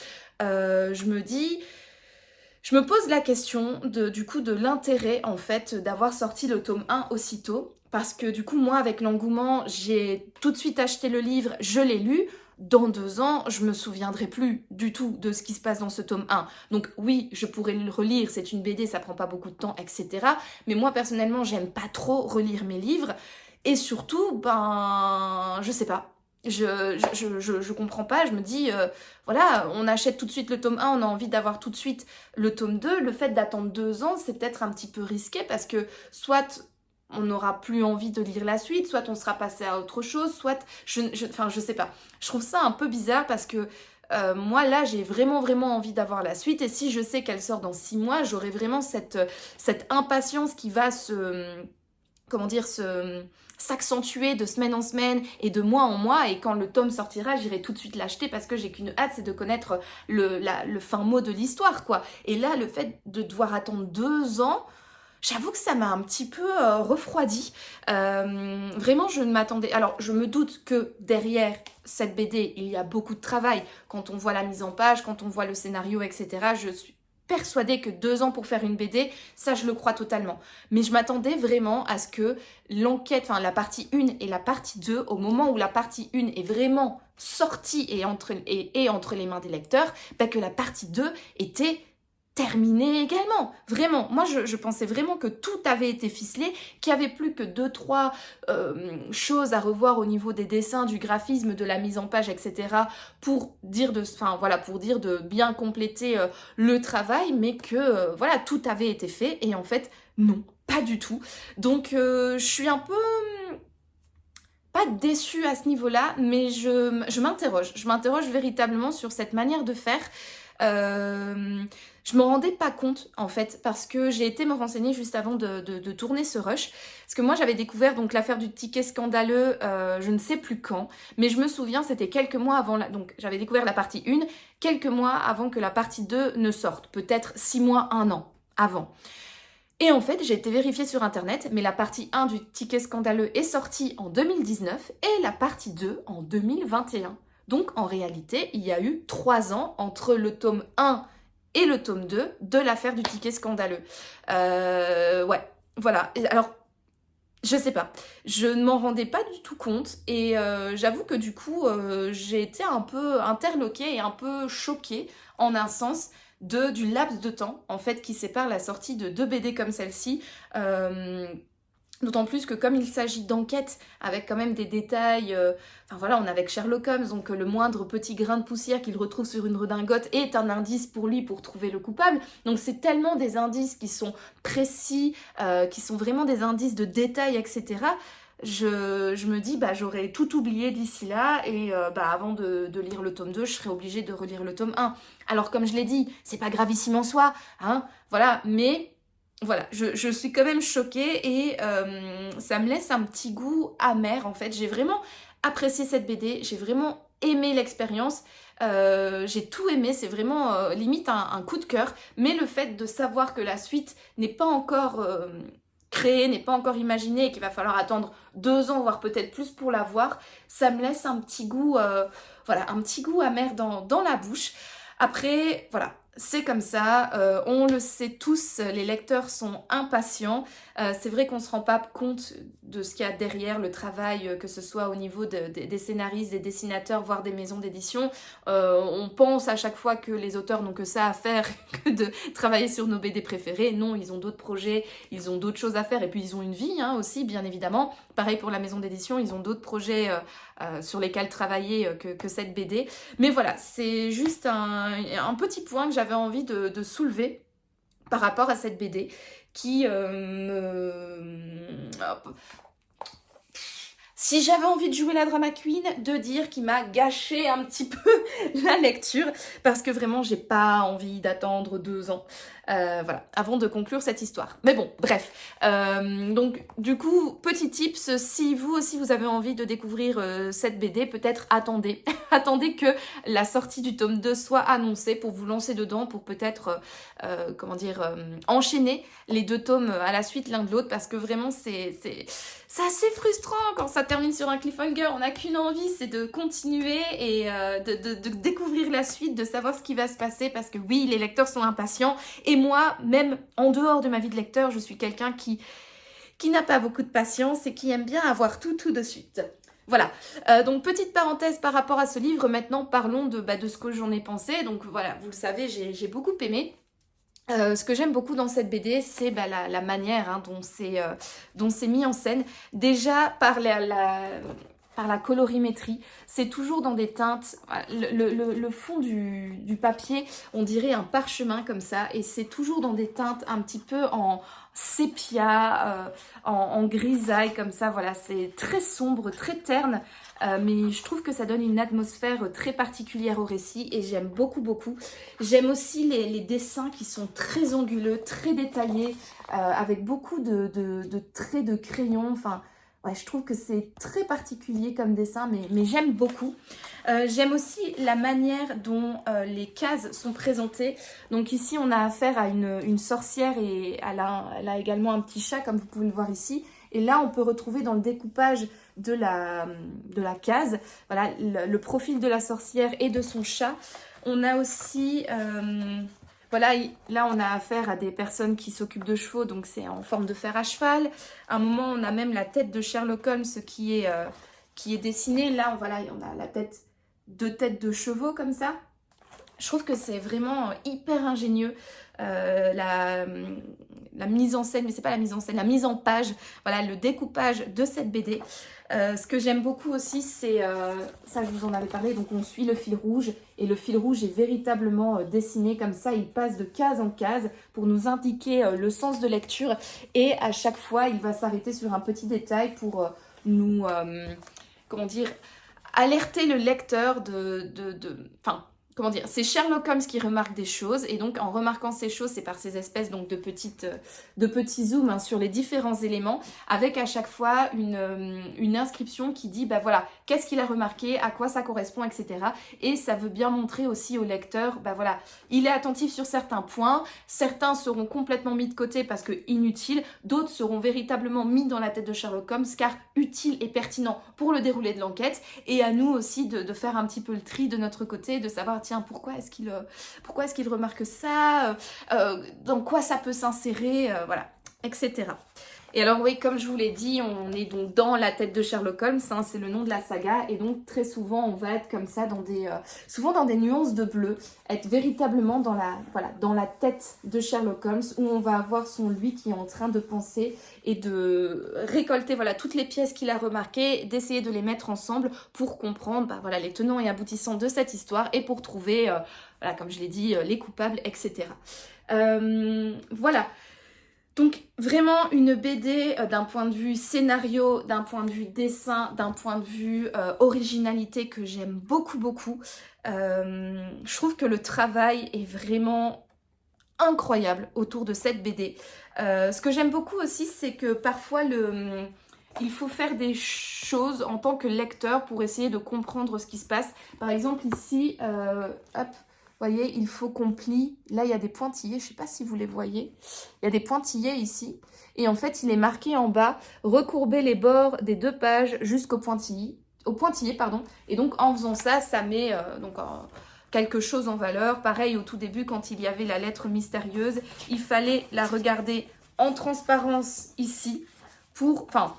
Je me pose la question de l'intérêt en fait d'avoir sorti le tome 1 aussitôt parce que du coup moi avec l'engouement j'ai tout de suite acheté le livre, je l'ai lu. Dans 2 ans, je me souviendrai plus du tout de ce qui se passe dans ce tome 1. Donc oui, je pourrais le relire, c'est une BD, ça prend pas beaucoup de temps, etc. Mais moi personnellement, j'aime pas trop relire mes livres. Et surtout, je sais pas. Je comprends pas, je me dis, voilà, on achète tout de suite le tome 1, on a envie d'avoir tout de suite le tome 2. Le fait d'attendre 2 ans, c'est peut-être un petit peu risqué parce que soit on n'aura plus envie de lire la suite, soit on sera passé à autre chose, soit... je sais pas. Je trouve ça un peu bizarre parce que moi là j'ai vraiment envie d'avoir la suite et si je sais qu'elle sort dans 6 mois, j'aurai vraiment cette impatience qui va s'accentuer de semaine en semaine et de mois en mois, et quand le tome sortira j'irai tout de suite l'acheter parce que j'ai qu'une hâte, c'est de connaître le fin mot de l'histoire quoi. Et là le fait de devoir attendre 2 ans, j'avoue que ça m'a un petit peu refroidi. Vraiment je ne m'attendais... Alors je me doute que derrière cette BD il y a beaucoup de travail, quand on voit la mise en page, quand on voit le scénario, etc. Je suis persuadée que 2 ans pour faire une BD, ça je le crois totalement. Mais je m'attendais vraiment à ce que l'enquête, la partie 1 et la partie 2, au moment où la partie 1 est vraiment sortie et entre les mains des lecteurs, que la partie 2 était terminée également. Vraiment, moi je pensais vraiment que tout avait été ficelé, qu'il n'y avait plus que 2-3 choses à revoir au niveau des dessins, du graphisme, de la mise en page, etc. pour dire de bien compléter le travail, mais que tout avait été fait et en fait non, pas du tout. Donc je suis un peu... pas déçue à ce niveau-là, mais je m'interroge véritablement sur cette manière de faire. Je me rendais pas compte en fait parce que j'ai été me renseigner juste avant de tourner ce rush, parce que moi j'avais découvert donc l'affaire du ticket scandaleux je ne sais plus quand, mais je me souviens c'était quelques mois avant donc j'avais découvert la partie 1 quelques mois avant que la partie 2 ne sorte, peut-être 6 mois, 1 an avant. Et en fait, j'ai été vérifier sur internet, mais la partie 1 du ticket scandaleux est sortie en 2019 et la partie 2 en 2021. Donc en réalité, il y a eu 3 ans entre le tome 1 et le tome 2 de l'affaire du ticket scandaleux. Ouais, voilà. Alors, je sais pas. Je ne m'en rendais pas du tout compte et j'avoue que du coup, j'ai été un peu interloquée et un peu choquée en un sens du laps de temps en fait qui sépare la sortie de 2 BD comme celle-ci. D'autant plus que comme il s'agit d'enquêtes avec quand même des détails, enfin voilà, on est avec Sherlock Holmes, donc le moindre petit grain de poussière qu'il retrouve sur une redingote est un indice pour lui pour trouver le coupable. Donc c'est tellement des indices qui sont précis, qui sont vraiment des indices de détails, etc. Je me dis, bah j'aurais tout oublié d'ici là et avant de lire le tome 2, je serais obligée de relire le tome 1. Alors comme je l'ai dit, c'est pas gravissime en soi, hein, voilà, mais... Voilà, je suis quand même choquée et ça me laisse un petit goût amer en fait. J'ai vraiment apprécié cette BD, j'ai vraiment aimé l'expérience, j'ai tout aimé, c'est vraiment limite un coup de cœur. Mais le fait de savoir que la suite n'est pas encore créée, n'est pas encore imaginée et qu'il va falloir attendre 2 ans, voire peut-être plus pour la voir, ça me laisse un petit goût, voilà, un petit goût amer dans la bouche. Après, voilà, c'est comme ça, on le sait tous, les lecteurs sont impatients. C'est vrai qu'on ne se rend pas compte de ce qu'il y a derrière le travail, que ce soit au niveau des scénaristes, des dessinateurs, voire des maisons d'édition. On pense à chaque fois que les auteurs n'ont que ça à faire que de travailler sur nos BD préférés. Non, ils ont d'autres projets, ils ont d'autres choses à faire et puis ils ont une vie hein, aussi, bien évidemment. Pareil pour la maison d'édition, ils ont d'autres projets sur lesquels travailler que cette BD. Mais voilà, c'est juste un petit point que j'avais envie de soulever par rapport à cette BD qui si j'avais envie de jouer la drama queen, de dire qu'il m'a gâché un petit peu la lecture parce que vraiment j'ai pas envie d'attendre 2 ans voilà, avant de conclure cette histoire. Mais bon, bref. Donc du coup, petit tips, si vous aussi vous avez envie de découvrir cette BD, peut-être attendez. Attendez que la sortie du tome 2 soit annoncée pour vous lancer dedans, pour peut-être, enchaîner les 2 tomes à la suite l'un de l'autre parce que vraiment c'est assez frustrant quand ça termine sur un cliffhanger. On n'a qu'une envie, c'est de continuer et de découvrir la suite, de savoir ce qui va se passer parce que oui, les lecteurs sont impatients et moi, même en dehors de ma vie de lecteur, je suis quelqu'un qui n'a pas beaucoup de patience et qui aime bien avoir tout de suite. Voilà, donc petite parenthèse par rapport à ce livre, maintenant parlons de ce que j'en ai pensé. Donc voilà, vous le savez, j'ai beaucoup aimé. Ce que j'aime beaucoup dans cette BD, c'est la manière hein, dont c'est mis en scène. Déjà par la colorimétrie, c'est toujours dans des teintes, le fond du papier, on dirait un parchemin comme ça, et c'est toujours dans des teintes un petit peu en sépia, en grisaille comme ça, voilà, c'est très sombre, très terne, mais je trouve que ça donne une atmosphère très particulière au récit et j'aime beaucoup. J'aime aussi les dessins qui sont très anguleux, très détaillés, avec beaucoup de traits de crayon, enfin... Ouais, je trouve que c'est très particulier comme dessin, mais j'aime beaucoup. J'aime aussi la manière dont les cases sont présentées. Donc ici, on a affaire à une sorcière et elle a également un petit chat, comme vous pouvez le voir ici. Et là, on peut retrouver dans le découpage de la case, voilà, le profil de la sorcière et de son chat. On a aussi... Voilà, là on a affaire à des personnes qui s'occupent de chevaux, donc c'est en forme de fer à cheval. À un moment, on a même la tête de Sherlock Holmes qui est dessinée. Là, voilà, on a la tête, 2 têtes de chevaux comme ça. Je trouve que c'est vraiment hyper ingénieux. La mise en scène, mais c'est pas la mise en scène, la mise en page, voilà, le découpage de cette BD. Ce que j'aime beaucoup aussi, c'est, ça je vous en avais parlé, donc on suit le fil rouge, et le fil rouge est véritablement dessiné comme ça, il passe de case en case pour nous indiquer le sens de lecture, et à chaque fois, il va s'arrêter sur un petit détail pour nous, alerter le lecteur comment dire, c'est Sherlock Holmes qui remarque des choses et donc en remarquant ces choses, c'est par ces espèces donc de petits zooms hein, sur les différents éléments avec à chaque fois une inscription qui dit voilà, qu'est-ce qu'il a remarqué, à quoi ça correspond, etc. Et ça veut bien montrer aussi au lecteur, voilà, il est attentif sur certains points, certains seront complètement mis de côté parce que inutiles, d'autres seront véritablement mis dans la tête de Sherlock Holmes car utiles et pertinents pour le déroulé de l'enquête et à nous aussi de faire un petit peu le tri de notre côté, de savoir tiens, pourquoi est-ce qu'il remarque ça, dans quoi ça peut s'insérer, voilà. etc. Et alors oui, comme je vous l'ai dit, on est donc dans la tête de Sherlock Holmes, hein, c'est le nom de la saga, et donc très souvent on va être comme ça dans des, souvent dans des nuances de bleu, être véritablement dans la, voilà, dans la tête de Sherlock Holmes, où on va avoir son lui qui est en train de penser et de récolter voilà, toutes les pièces qu'il a remarquées, d'essayer de les mettre ensemble pour comprendre bah, voilà, les tenants et aboutissants de cette histoire et pour trouver, voilà, comme je l'ai dit, les coupables, etc. Voilà. Donc vraiment une BD d'un point de vue scénario, d'un point de vue dessin, d'un point de vue originalité que j'aime beaucoup beaucoup. Je trouve que le travail est vraiment incroyable autour de cette BD. Ce que j'aime beaucoup aussi, c'est que parfois il faut faire des choses en tant que lecteur pour essayer de comprendre ce qui se passe. Par exemple ici, hop, vous voyez, il faut qu'on plie. Là, il y a des pointillés. Je ne sais pas si vous les voyez. Il y a des pointillés ici. Et en fait, il est marqué en bas, recourber les bords des 2 pages jusqu'au pointillé. Pardon. Et donc, en faisant ça, ça met quelque chose en valeur. Pareil, au tout début, quand il y avait la lettre mystérieuse, il fallait la regarder en transparence ici pour... Enfin,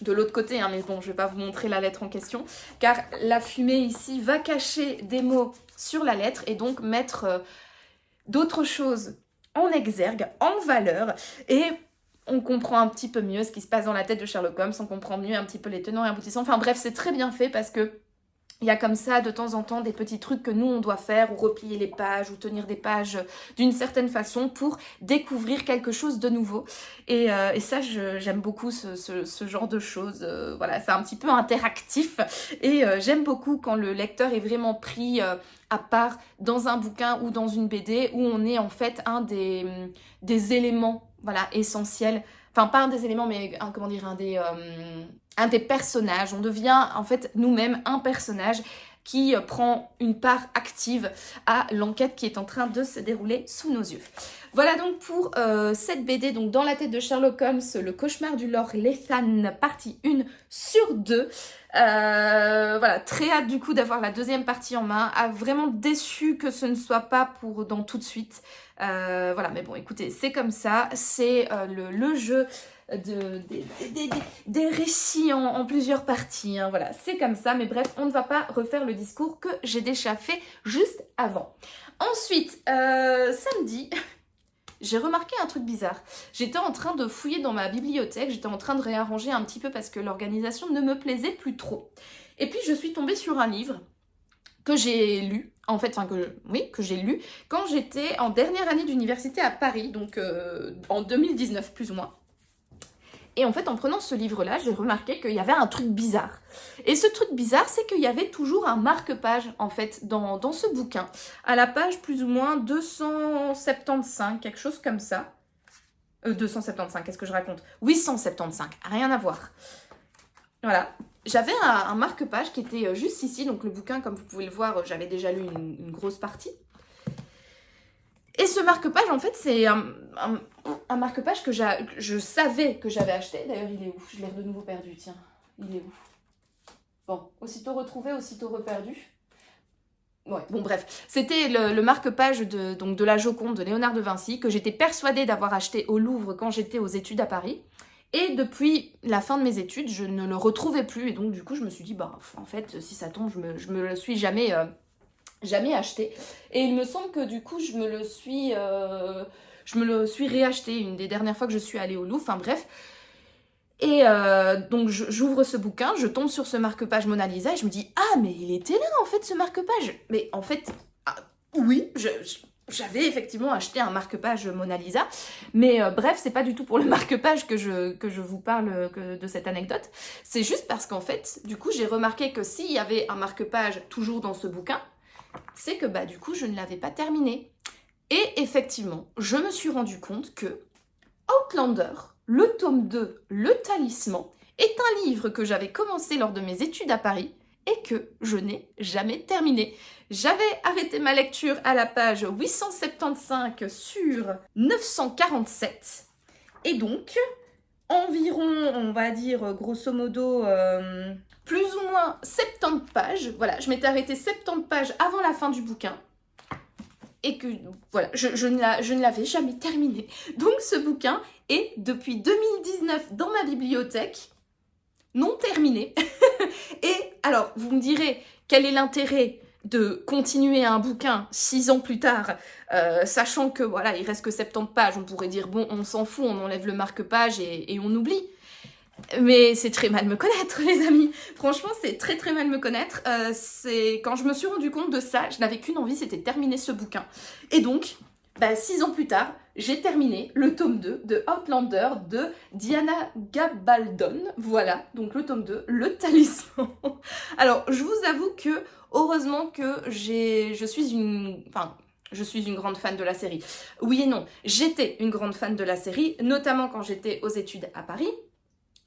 de l'autre côté, hein, mais bon, je ne vais pas vous montrer la lettre en question, car la fumée ici va cacher des mots sur la lettre et donc mettre d'autres choses en exergue, en valeur, et on comprend un petit peu mieux ce qui se passe dans la tête de Sherlock Holmes, on comprend mieux un petit peu les tenants et aboutissants. Enfin bref, c'est très bien fait parce que il y a comme ça de temps en temps des petits trucs que nous on doit faire, ou replier les pages, ou tenir des pages d'une certaine façon pour découvrir quelque chose de nouveau. Et ça, j'aime beaucoup ce genre de choses. Voilà, c'est un petit peu interactif. Et j'aime beaucoup quand le lecteur est vraiment pris à part dans un bouquin ou dans une BD, où on est en fait un des éléments voilà, essentiels. Enfin, pas un des éléments, mais un des personnages. On devient en fait nous-mêmes un personnage qui prend une part active à l'enquête qui est en train de se dérouler sous nos yeux. Voilà donc pour cette BD, donc dans la tête de Sherlock Holmes, le cauchemar du Lord Lethan, partie 1 sur 2. Voilà, très hâte du coup d'avoir la deuxième partie en main. Vraiment déçue que ce ne soit pas pour dans tout de suite. Voilà, mais bon, écoutez, c'est comme ça. C'est le jeu des récits en plusieurs parties. Hein, voilà, c'est comme ça. Mais bref, on ne va pas refaire le discours que j'ai déjà fait juste avant. Ensuite, samedi... J'ai remarqué un truc bizarre. J'étais en train de fouiller dans ma bibliothèque, j'étais en train de réarranger un petit peu parce que l'organisation ne me plaisait plus trop. Et puis je suis tombée sur un livre que j'ai lu, en fait, que j'ai lu quand j'étais en dernière année d'université à Paris, donc en 2019 plus ou moins. Et en fait, en prenant ce livre-là, j'ai remarqué qu'il y avait un truc bizarre. Et ce truc bizarre, c'est qu'il y avait toujours un marque-page, en fait, dans ce bouquin. À la page plus ou moins 275, quelque chose comme ça. 275, qu'est-ce que je raconte? 875, rien à voir. Voilà. J'avais un marque-page qui était juste ici. Donc le bouquin, comme vous pouvez le voir, j'avais déjà lu une grosse partie. Et ce marque-page, en fait, c'est un marque-page que je savais que j'avais acheté. D'ailleurs, il est où? Je l'ai de nouveau perdu, tiens. Il est où? Bon, aussitôt retrouvé, aussitôt reperdu. Ouais, bon bref. C'était le marque-page de la Joconde de Léonard de Vinci que j'étais persuadée d'avoir acheté au Louvre quand j'étais aux études à Paris. Et depuis la fin de mes études, je ne le retrouvais plus. Et donc, du coup, je me suis dit, bah, en fait, si ça tombe, je me le suis jamais acheté. Et il me semble que du coup je me le suis réacheté une des dernières fois que je suis allée au Louvre, enfin bref. Et donc j'ouvre ce bouquin, je tombe sur ce marque-page Mona Lisa et je me dis, ah mais il était là en fait ce marque-page. Mais en fait, oui, j'avais effectivement acheté un marque-page Mona Lisa, mais bref, c'est pas du tout pour le marque-page que je vous parle de cette anecdote. C'est juste parce qu'en fait, du coup, j'ai remarqué que s'il y avait un marque-page toujours dans ce bouquin, c'est que bah du coup je ne l'avais pas terminé. Et effectivement, je me suis rendu compte que Outlander, le tome 2, Le Talisman, est un livre que j'avais commencé lors de mes études à Paris et que je n'ai jamais terminé. J'avais arrêté ma lecture à la page 875 sur 947 et donc environ, on va dire grosso modo, plus ou moins 70 pages. Voilà, je m'étais arrêtée 70 pages avant la fin du bouquin. et que voilà, je ne l'avais jamais terminé. Donc ce bouquin est depuis 2019 dans ma bibliothèque, non terminé. Et alors, vous me direz, quel est l'intérêt de continuer un bouquin 6 ans plus tard, sachant que voilà, il reste que 70 pages, on pourrait dire bon, on s'en fout, on enlève le marque-page et on oublie. Mais c'est très mal me connaître, les amis. Franchement, c'est très très mal me connaître. C'est quand je me suis rendu compte de ça, je n'avais qu'une envie, c'était de terminer ce bouquin. Et donc, 6 ans plus tard, j'ai terminé le tome 2 de Outlander de Diana Gabaldon. Voilà, donc le tome 2, le talisman. Alors, je vous avoue que, heureusement que je suis une grande fan de la série. Oui et non, j'étais une grande fan de la série, notamment quand j'étais aux études à Paris.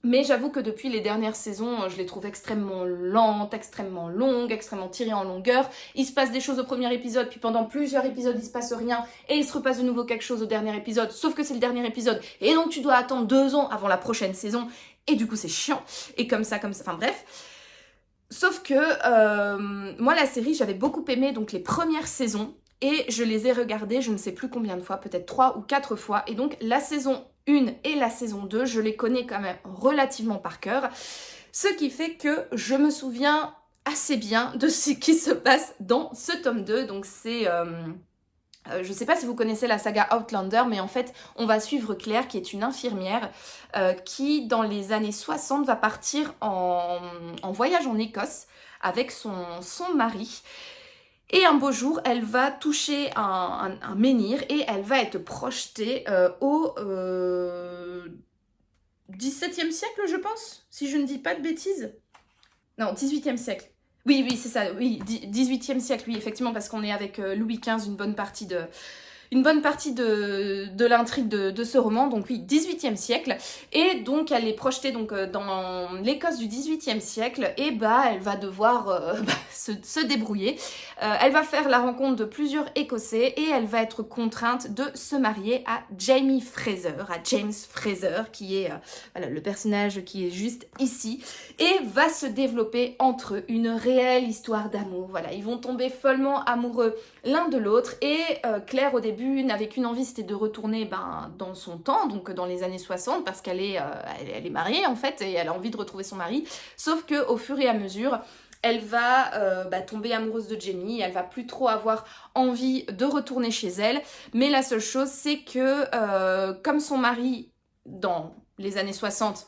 Mais j'avoue que depuis les dernières saisons, je les trouve extrêmement lentes, extrêmement longues, extrêmement tirées en longueur. Il se passe des choses au premier épisode, puis pendant plusieurs épisodes, il se passe rien, et il se repasse de nouveau quelque chose au dernier épisode, sauf que c'est le dernier épisode, et donc tu dois attendre 2 ans avant la prochaine saison, et du coup c'est chiant, et comme ça, enfin bref. Sauf que moi la série, j'avais beaucoup aimé donc les premières saisons, et je les ai regardées, je ne sais plus combien de fois, peut-être 3 ou 4 fois, et donc la saison 1 et la saison 2, je les connais quand même relativement par cœur, ce qui fait que je me souviens assez bien de ce qui se passe dans ce tome 2, donc c'est... je sais pas si vous connaissez la saga Outlander, mais en fait, on va suivre Claire, qui est une infirmière, qui, dans les années 60, va partir en voyage en Écosse avec son mari. Et un beau jour, elle va toucher un menhir et elle va être projetée au XVIIe siècle, je pense, si je ne dis pas de bêtises. Non, XVIIIe siècle. Oui, c'est ça, oui, 18e siècle, oui, effectivement, parce qu'on est avec Louis XV, une bonne partie de l'intrigue de ce roman, donc oui, 18e siècle, et donc elle est projetée donc, dans l'Écosse du 18e siècle, et elle va devoir se débrouiller. Elle va faire la rencontre de plusieurs Écossais, et elle va être contrainte de se marier à James Fraser, qui est voilà, le personnage qui est juste ici, et va se développer entre eux une réelle histoire d'amour. Voilà, ils vont tomber follement amoureux l'un de l'autre, et Claire au début n'avait qu'une envie, c'était de retourner dans son temps, donc dans les années 60, parce qu'elle est mariée en fait, et elle a envie de retrouver son mari, sauf que au fur et à mesure, elle va tomber amoureuse de Jamie, elle va plus trop avoir envie de retourner chez elle, mais la seule chose c'est que comme son mari, dans les années 60,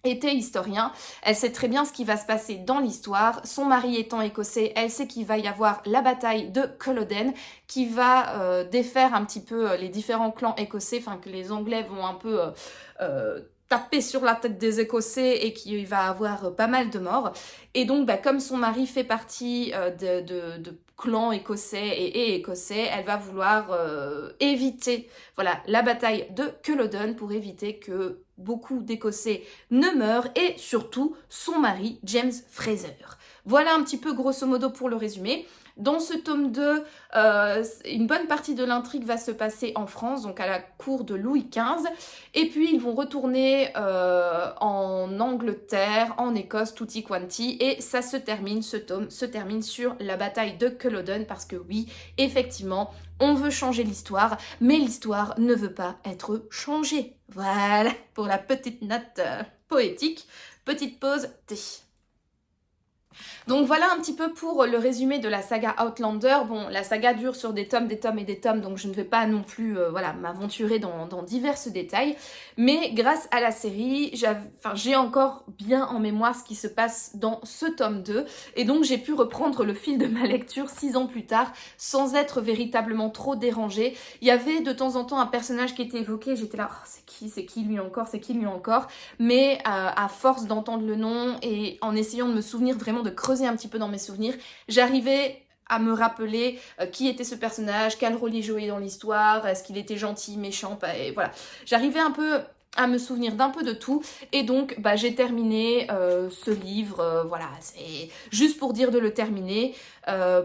était historien, elle sait très bien ce qui va se passer dans l'histoire. Son mari étant écossais, elle sait qu'il va y avoir la bataille de Culloden qui va défaire un petit peu les différents clans écossais, enfin que les Anglais vont un peu taper sur la tête des Écossais et qu'il va avoir pas mal de morts. Et donc, comme son mari fait partie de clans écossais et écossais, elle va vouloir éviter la bataille de Culloden pour éviter que beaucoup d'Écossais ne meurent, et surtout son mari, James Fraser. Voilà un petit peu grosso modo pour le résumé. Dans ce tome 2, une bonne partie de l'intrigue va se passer en France, donc à la cour de Louis XV. Et puis ils vont retourner en Angleterre, en Écosse, tutti quanti. Et ça se termine, ce tome se termine sur la bataille de Culloden, parce que oui, effectivement, on veut changer l'histoire, mais l'histoire ne veut pas être changée. Voilà, pour la petite note poétique. Petite pause thé. Donc voilà un petit peu pour le résumé de la saga Outlander. Bon, la saga dure sur des tomes et des tomes, donc je ne vais pas non plus m'aventurer dans divers détails. Mais grâce à la série, j'ai encore bien en mémoire ce qui se passe dans ce tome 2. Et donc j'ai pu reprendre le fil de ma lecture 6 ans plus tard, sans être véritablement trop dérangée. Il y avait de temps en temps un personnage qui était évoqué, j'étais là, oh, c'est qui lui encore. Mais à force d'entendre le nom et en essayant de me souvenir vraiment de creuser un petit peu dans mes souvenirs, j'arrivais à me rappeler qui était ce personnage, quel rôle il jouait dans l'histoire, est-ce qu'il était gentil, méchant, et voilà. J'arrivais un peu à me souvenir d'un peu de tout, et donc j'ai terminé ce livre, voilà, c'est juste pour dire de le terminer,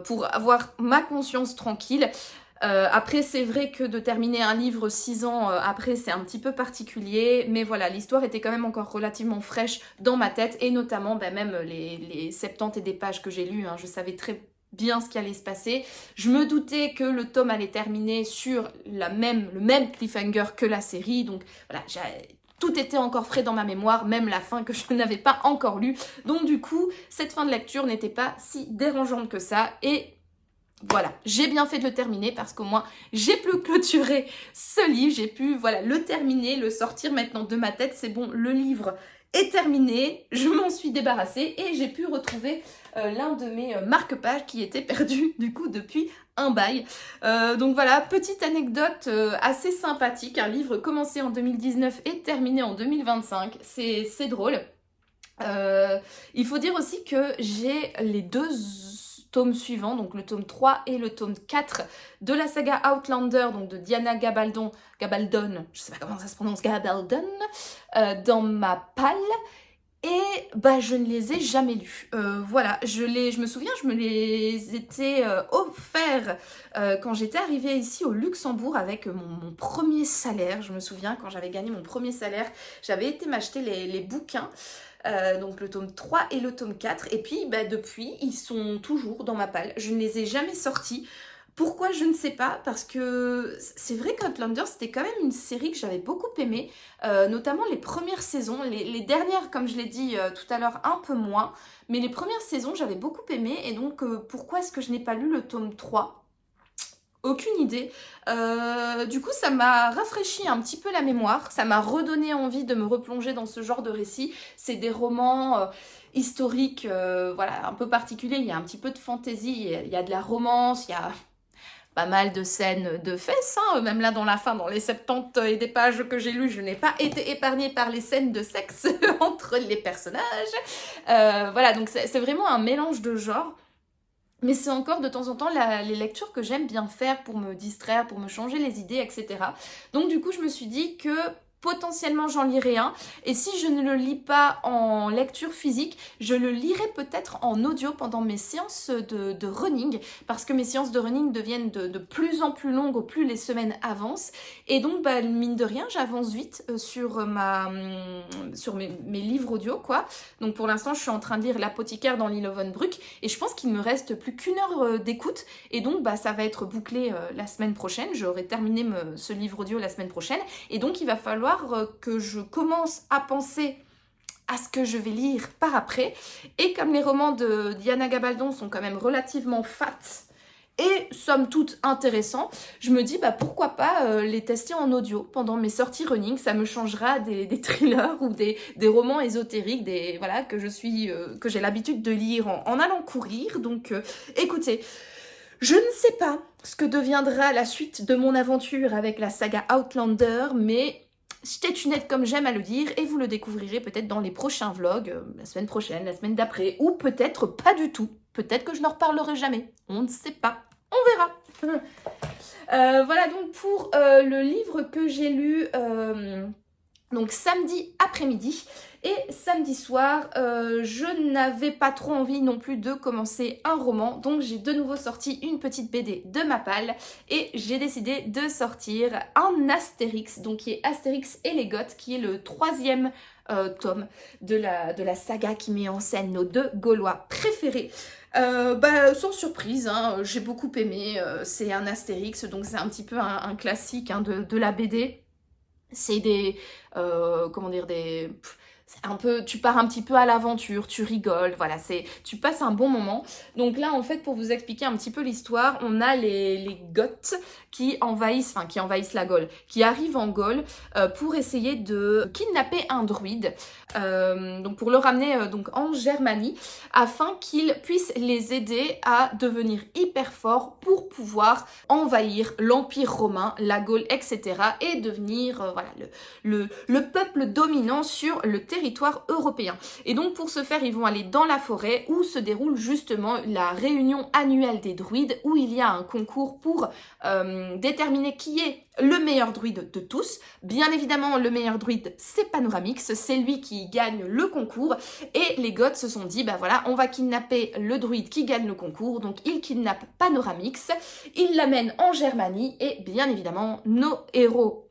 pour avoir ma conscience tranquille. Après, c'est vrai que de terminer un livre 6 ans après, c'est un petit peu particulier, mais voilà, l'histoire était quand même encore relativement fraîche dans ma tête, et notamment même les 70 et des pages que j'ai lues, hein, je savais très bien ce qui allait se passer. Je me doutais que le tome allait terminer sur le même cliffhanger que la série, donc voilà, tout était encore frais dans ma mémoire, même la fin que je n'avais pas encore lue. Donc du coup, cette fin de lecture n'était pas si dérangeante que ça, et voilà, j'ai bien fait de le terminer parce qu'au moins j'ai pu clôturer ce livre, j'ai pu le terminer, le sortir maintenant de ma tête, c'est bon, le livre est terminé, je m'en suis débarrassée et j'ai pu retrouver l'un de mes marque-pages qui était perdu du coup depuis un bail. Donc voilà, petite anecdote assez sympathique, un livre commencé en 2019 et terminé en 2025, c'est drôle. Il faut dire aussi que j'ai les deux tomes suivants, donc le tome 3 et le tome 4 de la saga Outlander, donc de Diana Gabaldon, je sais pas comment ça se prononce, Gabaldon, dans ma palle. Et bah je ne les ai jamais lus. Voilà, je me souviens, je me les étais offerts quand j'étais arrivée ici au Luxembourg avec mon premier salaire. Je me souviens, quand j'avais gagné mon premier salaire, j'avais été m'acheter les bouquins. Donc le tome 3 et le tome 4. Et puis bah, depuis, ils sont toujours dans ma palle. Je ne les ai jamais sortis. Pourquoi, je ne sais pas, parce que c'est vrai qu'Outlander, c'était quand même une série que j'avais beaucoup aimée, notamment les premières saisons, les dernières, comme je l'ai dit tout à l'heure, un peu moins, mais les premières saisons, j'avais beaucoup aimé, et donc pourquoi est-ce que je n'ai pas lu le tome 3 ? Aucune idée. Du coup, ça m'a rafraîchi un petit peu la mémoire, ça m'a redonné envie de me replonger dans ce genre de récits. C'est des romans historiques, voilà, un peu particuliers, il y a un petit peu de fantaisie, il y a de la romance, il y a pas mal de scènes de fesses, hein. Même là dans la fin, dans les 70 et des pages que j'ai lues, je n'ai pas été épargnée par les scènes de sexe entre les personnages. Voilà, donc c'est vraiment un mélange de genres. Mais c'est encore de temps en temps les lectures que j'aime bien faire pour me distraire, pour me changer les idées, etc. Donc du coup, je me suis dit que potentiellement j'en lirai un. Et si je ne le lis pas en lecture physique, je le lirai peut-être en audio pendant mes séances de running. Parce que mes séances de running deviennent de plus en plus longues au plus les semaines avancent. Et donc, bah, mine de rien, j'avance vite sur mes livres audio, quoi. Donc pour l'instant, je suis en train de lire L'apothicaire dans l'île Ovenbruck. Et je pense qu'il me reste plus qu'1 heure d'écoute. Et donc, bah, ça va être bouclé la semaine prochaine. J'aurai terminé ce livre audio la semaine prochaine. Et donc, il va falloir que je commence à penser à ce que je vais lire par après. Et comme les romans de Diana Gabaldon sont quand même relativement fat et somme toute intéressants, je me dis bah pourquoi pas les tester en audio pendant mes sorties running. Ça me changera des thrillers ou des romans ésotériques, voilà, que j'ai l'habitude de lire en allant courir. Donc écoutez, je ne sais pas ce que deviendra la suite de mon aventure avec la saga Outlander, mais jetez tunette comme j'aime à le dire, et vous le découvrirez peut-être dans les prochains vlogs, la semaine prochaine, la semaine d'après, ou peut-être pas du tout. Peut-être que je n'en reparlerai jamais. On ne sait pas. On verra. Voilà donc pour le livre que j'ai lu donc samedi après-midi. Et samedi soir, je n'avais pas trop envie non plus de commencer un roman, donc j'ai de nouveau sorti une petite BD de ma palle et j'ai décidé de sortir un Astérix, donc qui est Astérix et les Goths, qui est le 3e tome de la saga qui met en scène nos 2 Gaulois préférés. Bah, sans surprise, hein, j'ai beaucoup aimé, c'est un Astérix, donc c'est un petit peu un classique hein, de la BD. C'est tu pars un petit peu à l'aventure, tu rigoles, voilà, tu passes un bon moment. Donc là, en fait, pour vous expliquer un petit peu l'histoire, on a les Goths qui envahissent la Gaule, qui arrivent en Gaule pour essayer de kidnapper un druide, donc pour le ramener donc en Germanie, afin qu'il puisse les aider à devenir hyper forts pour pouvoir envahir l'Empire romain, la Gaule, etc. et devenir voilà, le peuple dominant sur le territoire européen. Et donc pour ce faire, ils vont aller dans la forêt où se déroule justement la réunion annuelle des druides, où il y a un concours pour déterminer qui est le meilleur druide de tous. Bien évidemment, le meilleur druide, c'est Panoramix, c'est lui qui gagne le concours. Et les Goths se sont dit, bah voilà, on va kidnapper le druide qui gagne le concours. Donc ils kidnappent Panoramix, ils l'amènent en Germanie et bien évidemment, nos héros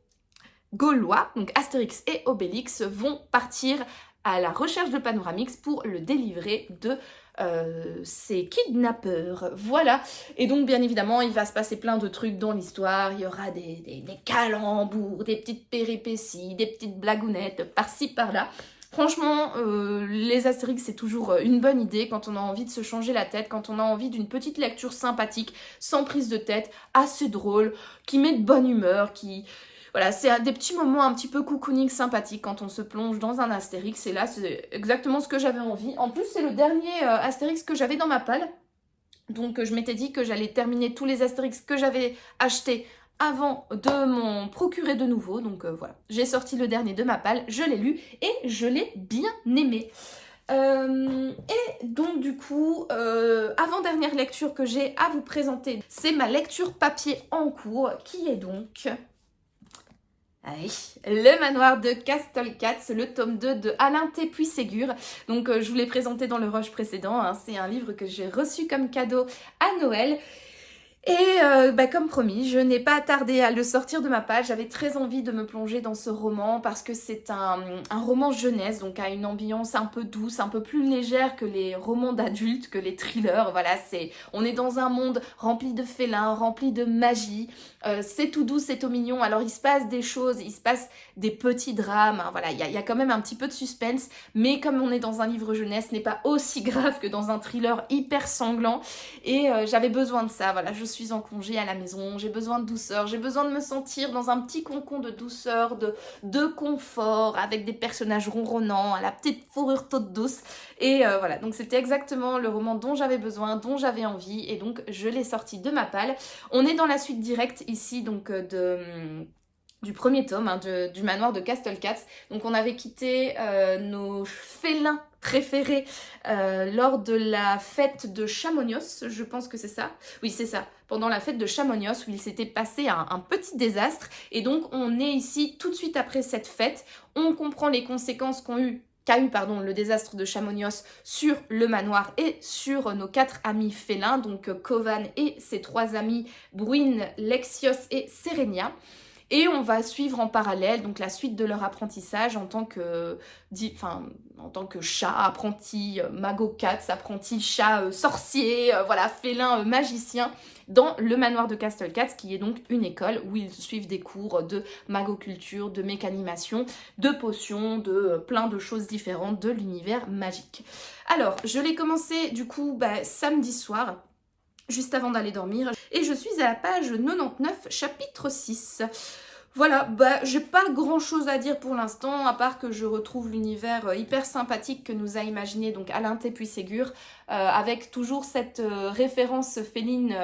gaulois, donc Astérix et Obélix, vont partir à la recherche de Panoramix pour le délivrer de ses kidnappeurs, voilà. Et donc bien évidemment il va se passer plein de trucs dans l'histoire, il y aura des calembours, des petites péripéties, des petites blagounettes par-ci par-là. Franchement, les Astérix, c'est toujours une bonne idée quand on a envie de se changer la tête, quand on a envie d'une petite lecture sympathique, sans prise de tête, assez drôle, qui met de bonne humeur, qui... Voilà, c'est des petits moments un petit peu cocooning sympathiques quand on se plonge dans un Astérix, et là, c'est exactement ce que j'avais envie. En plus, c'est le dernier Astérix que j'avais dans ma palle, donc je m'étais dit que j'allais terminer tous les Astérix que j'avais achetés avant de m'en procurer de nouveaux, donc voilà. J'ai sorti le dernier de ma palle, je l'ai lu et je l'ai bien aimé. Et donc du coup, avant-dernière lecture que j'ai à vous présenter, c'est ma lecture papier en cours, qui est donc... Le manoir de Castelcats, le tome 2 de Alain T. Puységur. Donc je vous l'ai présenté dans le rush précédent, hein. C'est un livre que j'ai reçu comme cadeau à Noël. Et comme promis, je n'ai pas tardé à le sortir de ma page. J'avais très envie de me plonger dans ce roman parce que c'est un roman jeunesse, donc à une ambiance un peu douce, un peu plus légère que les romans d'adultes, que les thrillers. Voilà, on est dans un monde rempli de félins, rempli de magie. C'est tout doux, c'est tout mignon. Alors il se passe des choses, il se passe des petits drames. Hein, voilà, il y a quand même un petit peu de suspense, mais comme on est dans un livre jeunesse, ce n'est pas aussi grave que dans un thriller hyper sanglant. Et j'avais besoin de ça. Voilà, je suis en congé à la maison, j'ai besoin de douceur, j'ai besoin de me sentir dans un petit cocon de douceur, de confort, avec des personnages ronronnants, à la petite fourrure toute douce. Et voilà, donc c'était exactement le roman dont j'avais besoin, dont j'avais envie, et donc je l'ai sorti de ma palle. On est dans la suite directe ici, donc du premier tome, hein, du manoir de Castelcats. Donc on avait quitté nos félins préférés lors de la fête de Chamonix, je pense que c'est ça. Oui, c'est ça, pendant la fête de Chamonix où il s'était passé un petit désastre. Et donc on est ici tout de suite après cette fête. On comprend les conséquences qu'a eu le désastre de Chamonix sur le manoir et sur nos 4 amis félins, donc Kovan et ses 3 amis Bruine, Lexios et Serenia. Et on va suivre en parallèle donc la suite de leur apprentissage en tant que chat, apprenti mago-cats, apprenti chat sorcier, voilà, félin magicien, dans le manoir de Castelcats, qui est donc une école où ils suivent des cours de magoculture, de mécanimation, de potions, de plein de choses différentes de l'univers magique. Alors, je l'ai commencé du coup samedi soir, juste avant d'aller dormir, et je suis à la page 99, chapitre 6. Voilà, j'ai pas grand chose à dire pour l'instant, à part que je retrouve l'univers hyper sympathique que nous a imaginé donc Alain T. Puységur, avec toujours cette référence féline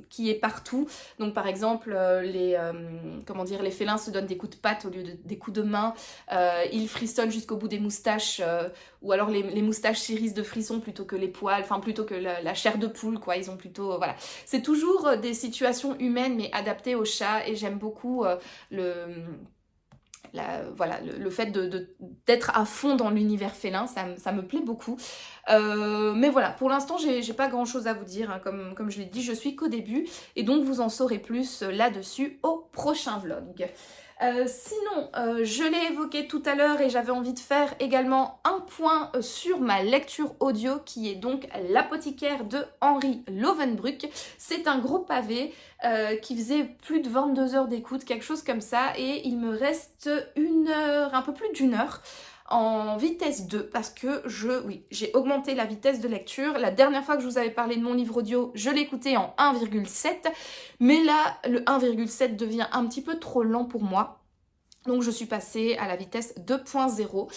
qui est partout. Donc par exemple, les félins se donnent des coups de patte au lieu des coups de main, ils frissonnent jusqu'au bout des moustaches, ou alors les moustaches s'irissent de frissons plutôt que les poils, enfin plutôt que la chair de poule, quoi. Ils ont plutôt, voilà. C'est toujours des situations humaines mais adaptées aux chats, et j'aime beaucoup le fait d'être à fond dans l'univers félin, ça me plaît beaucoup. Mais voilà, pour l'instant j'ai pas grand chose à vous dire, hein, comme je l'ai dit, je suis qu'au début, et donc vous en saurez plus là-dessus au prochain vlog. Sinon, je l'ai évoqué tout à l'heure et j'avais envie de faire également un point sur ma lecture audio, qui est donc L'apothicaire de Henri Lovenbruck. C'est un gros pavé qui faisait plus de 22 heures d'écoute, quelque chose comme ça, et il me reste un peu plus d'1 heure en vitesse 2 parce que j'ai augmenté la vitesse de lecture. La dernière fois que je vous avais parlé de mon livre audio, je l'écoutais en 1,7, mais là le 1,7 devient un petit peu trop lent pour moi. Donc je suis passée à la vitesse 2.0.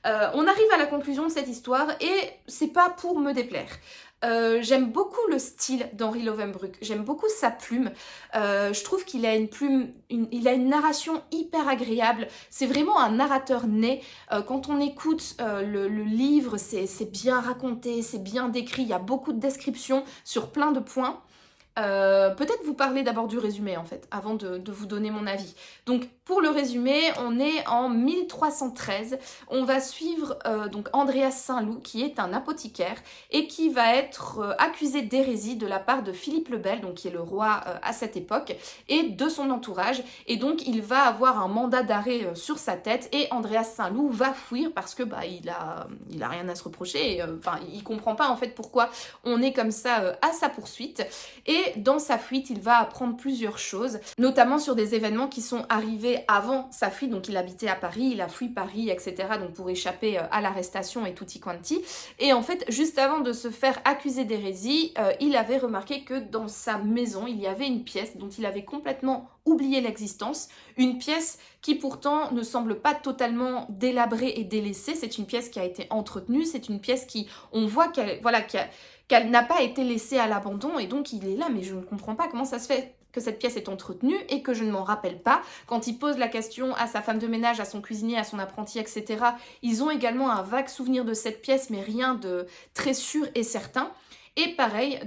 On arrive à la conclusion de cette histoire et c'est pas pour me déplaire. J'aime beaucoup le style d'Henri Lovenbruck, j'aime beaucoup sa plume, je trouve qu'il a une plume, il a une narration hyper agréable, c'est vraiment un narrateur né. Quand on écoute le livre, c'est bien raconté, c'est bien décrit, il y a beaucoup de descriptions sur plein de points. Peut-être vous parler d'abord du résumé en fait, avant de vous donner mon avis. Donc pour le résumé, on est en 1313, on va suivre donc Andreas Saint-Loup qui est un apothicaire et qui va être accusé d'hérésie de la part de Philippe le Bel, donc qui est le roi à cette époque, et de son entourage. Et donc il va avoir un mandat d'arrêt sur sa tête et Andreas Saint-Loup va fuir parce que il a rien à se reprocher, enfin il comprend pas en fait pourquoi on est comme ça à sa poursuite. Et dans sa fuite, il va apprendre plusieurs choses, notamment sur des événements qui sont arrivés avant sa fuite. Donc il habitait à Paris, il a fui Paris, etc. Donc pour échapper à l'arrestation et tutti quanti. Et en fait, juste avant de se faire accuser d'hérésie, il avait remarqué que dans sa maison, il y avait une pièce dont il avait complètement oublié l'existence. Une pièce qui pourtant ne semble pas totalement délabrée et délaissée. C'est une pièce qui a été entretenue, c'est une pièce qui, on voit qu'elle n'a pas été laissée à l'abandon, et donc il est là, mais je ne comprends pas comment ça se fait que cette pièce est entretenue et que je ne m'en rappelle pas. Quand il pose la question à sa femme de ménage, à son cuisinier, à son apprenti, etc., ils ont également un vague souvenir de cette pièce, mais rien de très sûr et certain. Et pareil,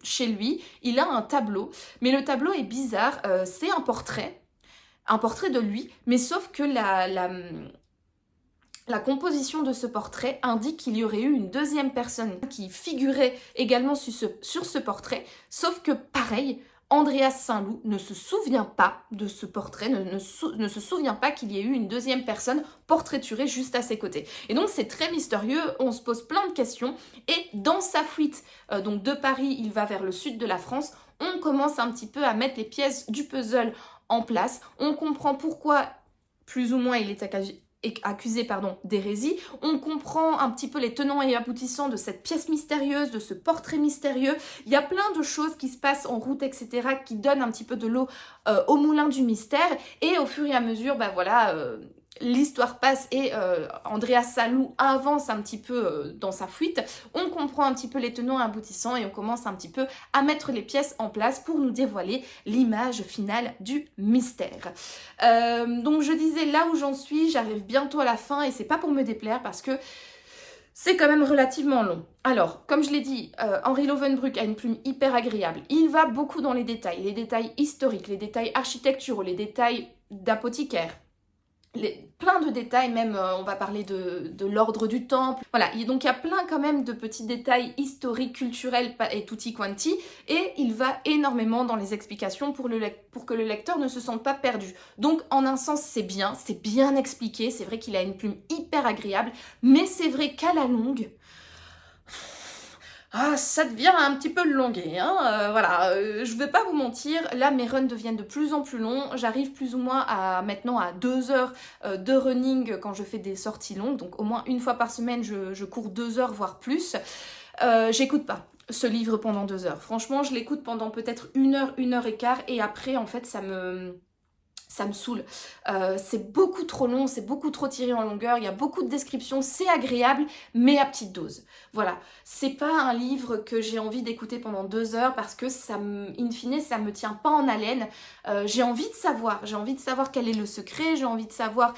chez lui, il a un tableau, mais le tableau est bizarre, c'est un portrait de lui, mais sauf que la composition de ce portrait indique qu'il y aurait eu une deuxième personne qui figurait également sur ce portrait, sauf que pareil, Andreas Saint-Loup ne se souvient pas de ce portrait, ne se souvient pas qu'il y ait eu une deuxième personne portraiturée juste à ses côtés. Et donc c'est très mystérieux, on se pose plein de questions, et dans sa fuite donc de Paris, il va vers le sud de la France, on commence un petit peu à mettre les pièces du puzzle en place, on comprend pourquoi plus ou moins il est accusé d'hérésie. On comprend un petit peu les tenants et aboutissants de cette pièce mystérieuse, de ce portrait mystérieux. Il y a plein de choses qui se passent en route, etc., qui donnent un petit peu de l'eau au moulin du mystère. Et au fur et à mesure, l'histoire passe et Andreas Saint-Loup avance un petit peu dans sa fuite. On comprend un petit peu les tenants et aboutissants et on commence un petit peu à mettre les pièces en place pour nous dévoiler l'image finale du mystère. Donc je disais, là où j'en suis, j'arrive bientôt à la fin et c'est pas pour me déplaire parce que c'est quand même relativement long. Alors, comme je l'ai dit, Henri Lovenbruck a une plume hyper agréable. Il va beaucoup dans les détails historiques, les détails architecturaux, les détails d'apothicaire. Plein de détails, même on va parler de l'ordre du temple. Voilà, donc il y a plein quand même de petits détails historiques, culturels et tutti quanti. Et il va énormément dans les explications pour que le lecteur ne se sente pas perdu. Donc en un sens c'est bien expliqué. C'est vrai qu'il a une plume hyper agréable. Mais c'est vrai qu'à la longue, ça devient un petit peu longué, hein. Je vais pas vous mentir, là mes runs deviennent de plus en plus longs, j'arrive plus ou moins maintenant à 2 heures de running quand je fais des sorties longues, donc au moins une fois par semaine je cours 2 heures voire plus. J'écoute pas ce livre pendant 2 heures, franchement je l'écoute pendant peut-être 1 heure et quart, et après en fait ça me saoule. C'est beaucoup trop long, c'est beaucoup trop tiré en longueur, il y a beaucoup de descriptions, c'est agréable, mais à petite dose. Voilà, c'est pas un livre que j'ai envie d'écouter pendant 2 heures parce que in fine, ça me tient pas en haleine. J'ai envie de savoir quel est le secret, j'ai envie de savoir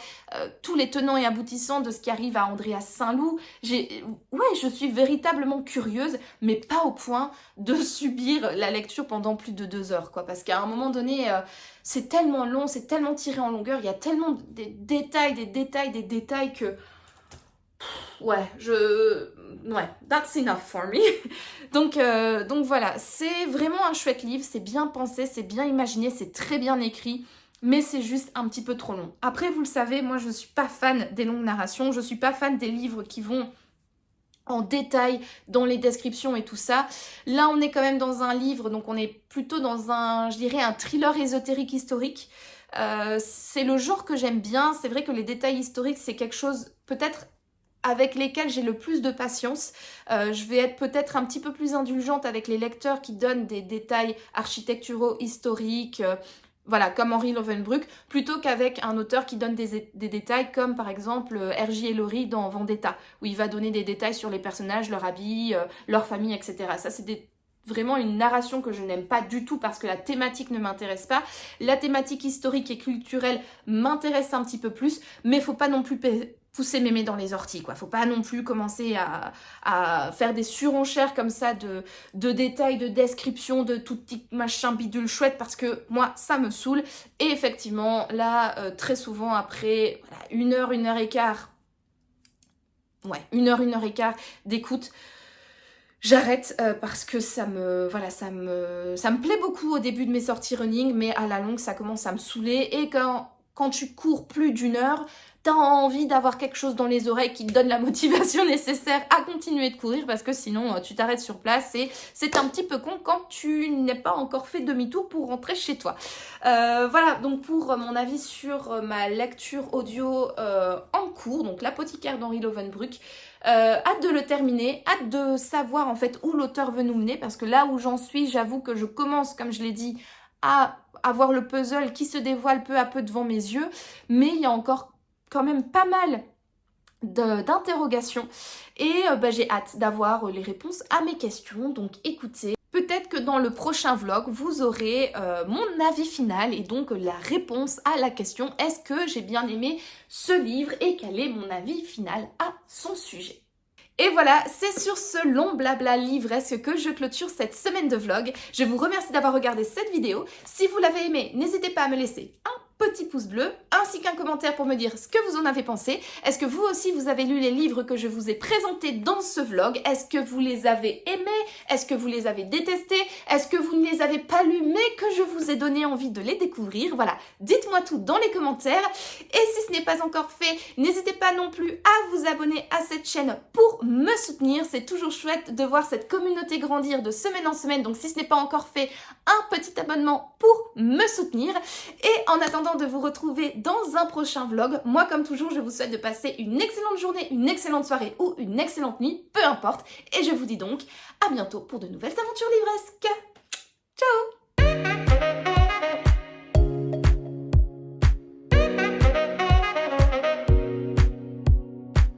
tous les tenants et aboutissants de ce qui arrive à Andreas Saint-Loup. Je suis véritablement curieuse, mais pas au point de subir la lecture pendant plus de 2 heures, quoi, parce qu'à un moment donné, c'est tellement long, c'est tellement tiré en longueur, il y a tellement des détails que... that's enough for me. donc voilà, c'est vraiment un chouette livre, c'est bien pensé, c'est bien imaginé, c'est très bien écrit, mais c'est juste un petit peu trop long. Après, vous le savez, moi je suis pas fan des longues narrations, je suis pas fan des livres qui vont en détail dans les descriptions et tout ça. Là, on est quand même dans un livre, donc on est plutôt dans un thriller ésotérique historique. C'est le genre que j'aime bien. C'est vrai que les détails historiques, c'est quelque chose peut-être avec lesquels j'ai le plus de patience. Je vais être peut-être un petit peu plus indulgente avec les lecteurs qui donnent des détails architecturaux, historiques, comme Henri Lovenbruck, plutôt qu'avec un auteur qui donne des détails comme par exemple R.J. Ellory dans Vendetta, où il va donner des détails sur les personnages, leur habit, leur famille, etc. Ça, c'est vraiment une narration que je n'aime pas du tout parce que la thématique ne m'intéresse pas. La thématique historique et culturelle m'intéresse un petit peu plus, mais faut pas non plus pousser mémé dans les orties, quoi. Faut pas non plus commencer à faire des surenchères comme ça de détails, de descriptions, de tout petit machin bidule chouette, parce que moi, ça me saoule. Et effectivement, là, très souvent, après voilà, une heure et quart, ouais, une heure et quart d'écoute, j'arrête parce que ça me plaît beaucoup au début de mes sorties running, mais à la longue, ça commence à me saouler. Et quand tu cours plus d'une heure, t'as envie d'avoir quelque chose dans les oreilles qui te donne la motivation nécessaire à continuer de courir, parce que sinon tu t'arrêtes sur place et c'est un petit peu con quand tu n'es pas encore fait demi-tour pour rentrer chez toi. Voilà, donc pour mon avis sur ma lecture audio en cours, donc L'apothicaire d'Henri Lovenbruck. Hâte de le terminer, hâte de savoir en fait où l'auteur veut nous mener, parce que là où j'en suis, j'avoue que je commence, comme je l'ai dit, à avoir le puzzle qui se dévoile peu à peu devant mes yeux, mais il y a encore quand même pas mal d'interrogations et j'ai hâte d'avoir les réponses à mes questions. Donc écoutez, peut-être que dans le prochain vlog, vous aurez mon avis final et donc la réponse à la question est-ce que j'ai bien aimé ce livre et quel est mon avis final à son sujet. Et voilà, c'est sur ce long blabla livresque que je clôture cette semaine de vlog. Je vous remercie d'avoir regardé cette vidéo. Si vous l'avez aimée, n'hésitez pas à me laisser un petit pouce bleu, ainsi qu'un commentaire pour me dire ce que vous en avez pensé. Est-ce que vous aussi vous avez lu les livres que je vous ai présentés dans ce vlog? Est-ce que vous les avez aimés? Est-ce que vous les avez détestés? Est-ce que vous ne les avez pas lus mais que je vous ai donné envie de les découvrir? Voilà, dites-moi tout dans les commentaires. Et si ce n'est pas encore fait, n'hésitez pas non plus à vous abonner à cette chaîne pour me soutenir. C'est toujours chouette de voir cette communauté grandir de semaine en semaine. Donc si ce n'est pas encore fait, un petit abonnement pour me soutenir. Et en attendant de vous retrouver dans un prochain vlog, moi comme toujours je vous souhaite de passer une excellente journée, une excellente soirée ou une excellente nuit, peu importe, et je vous dis donc à bientôt pour de nouvelles aventures livresques.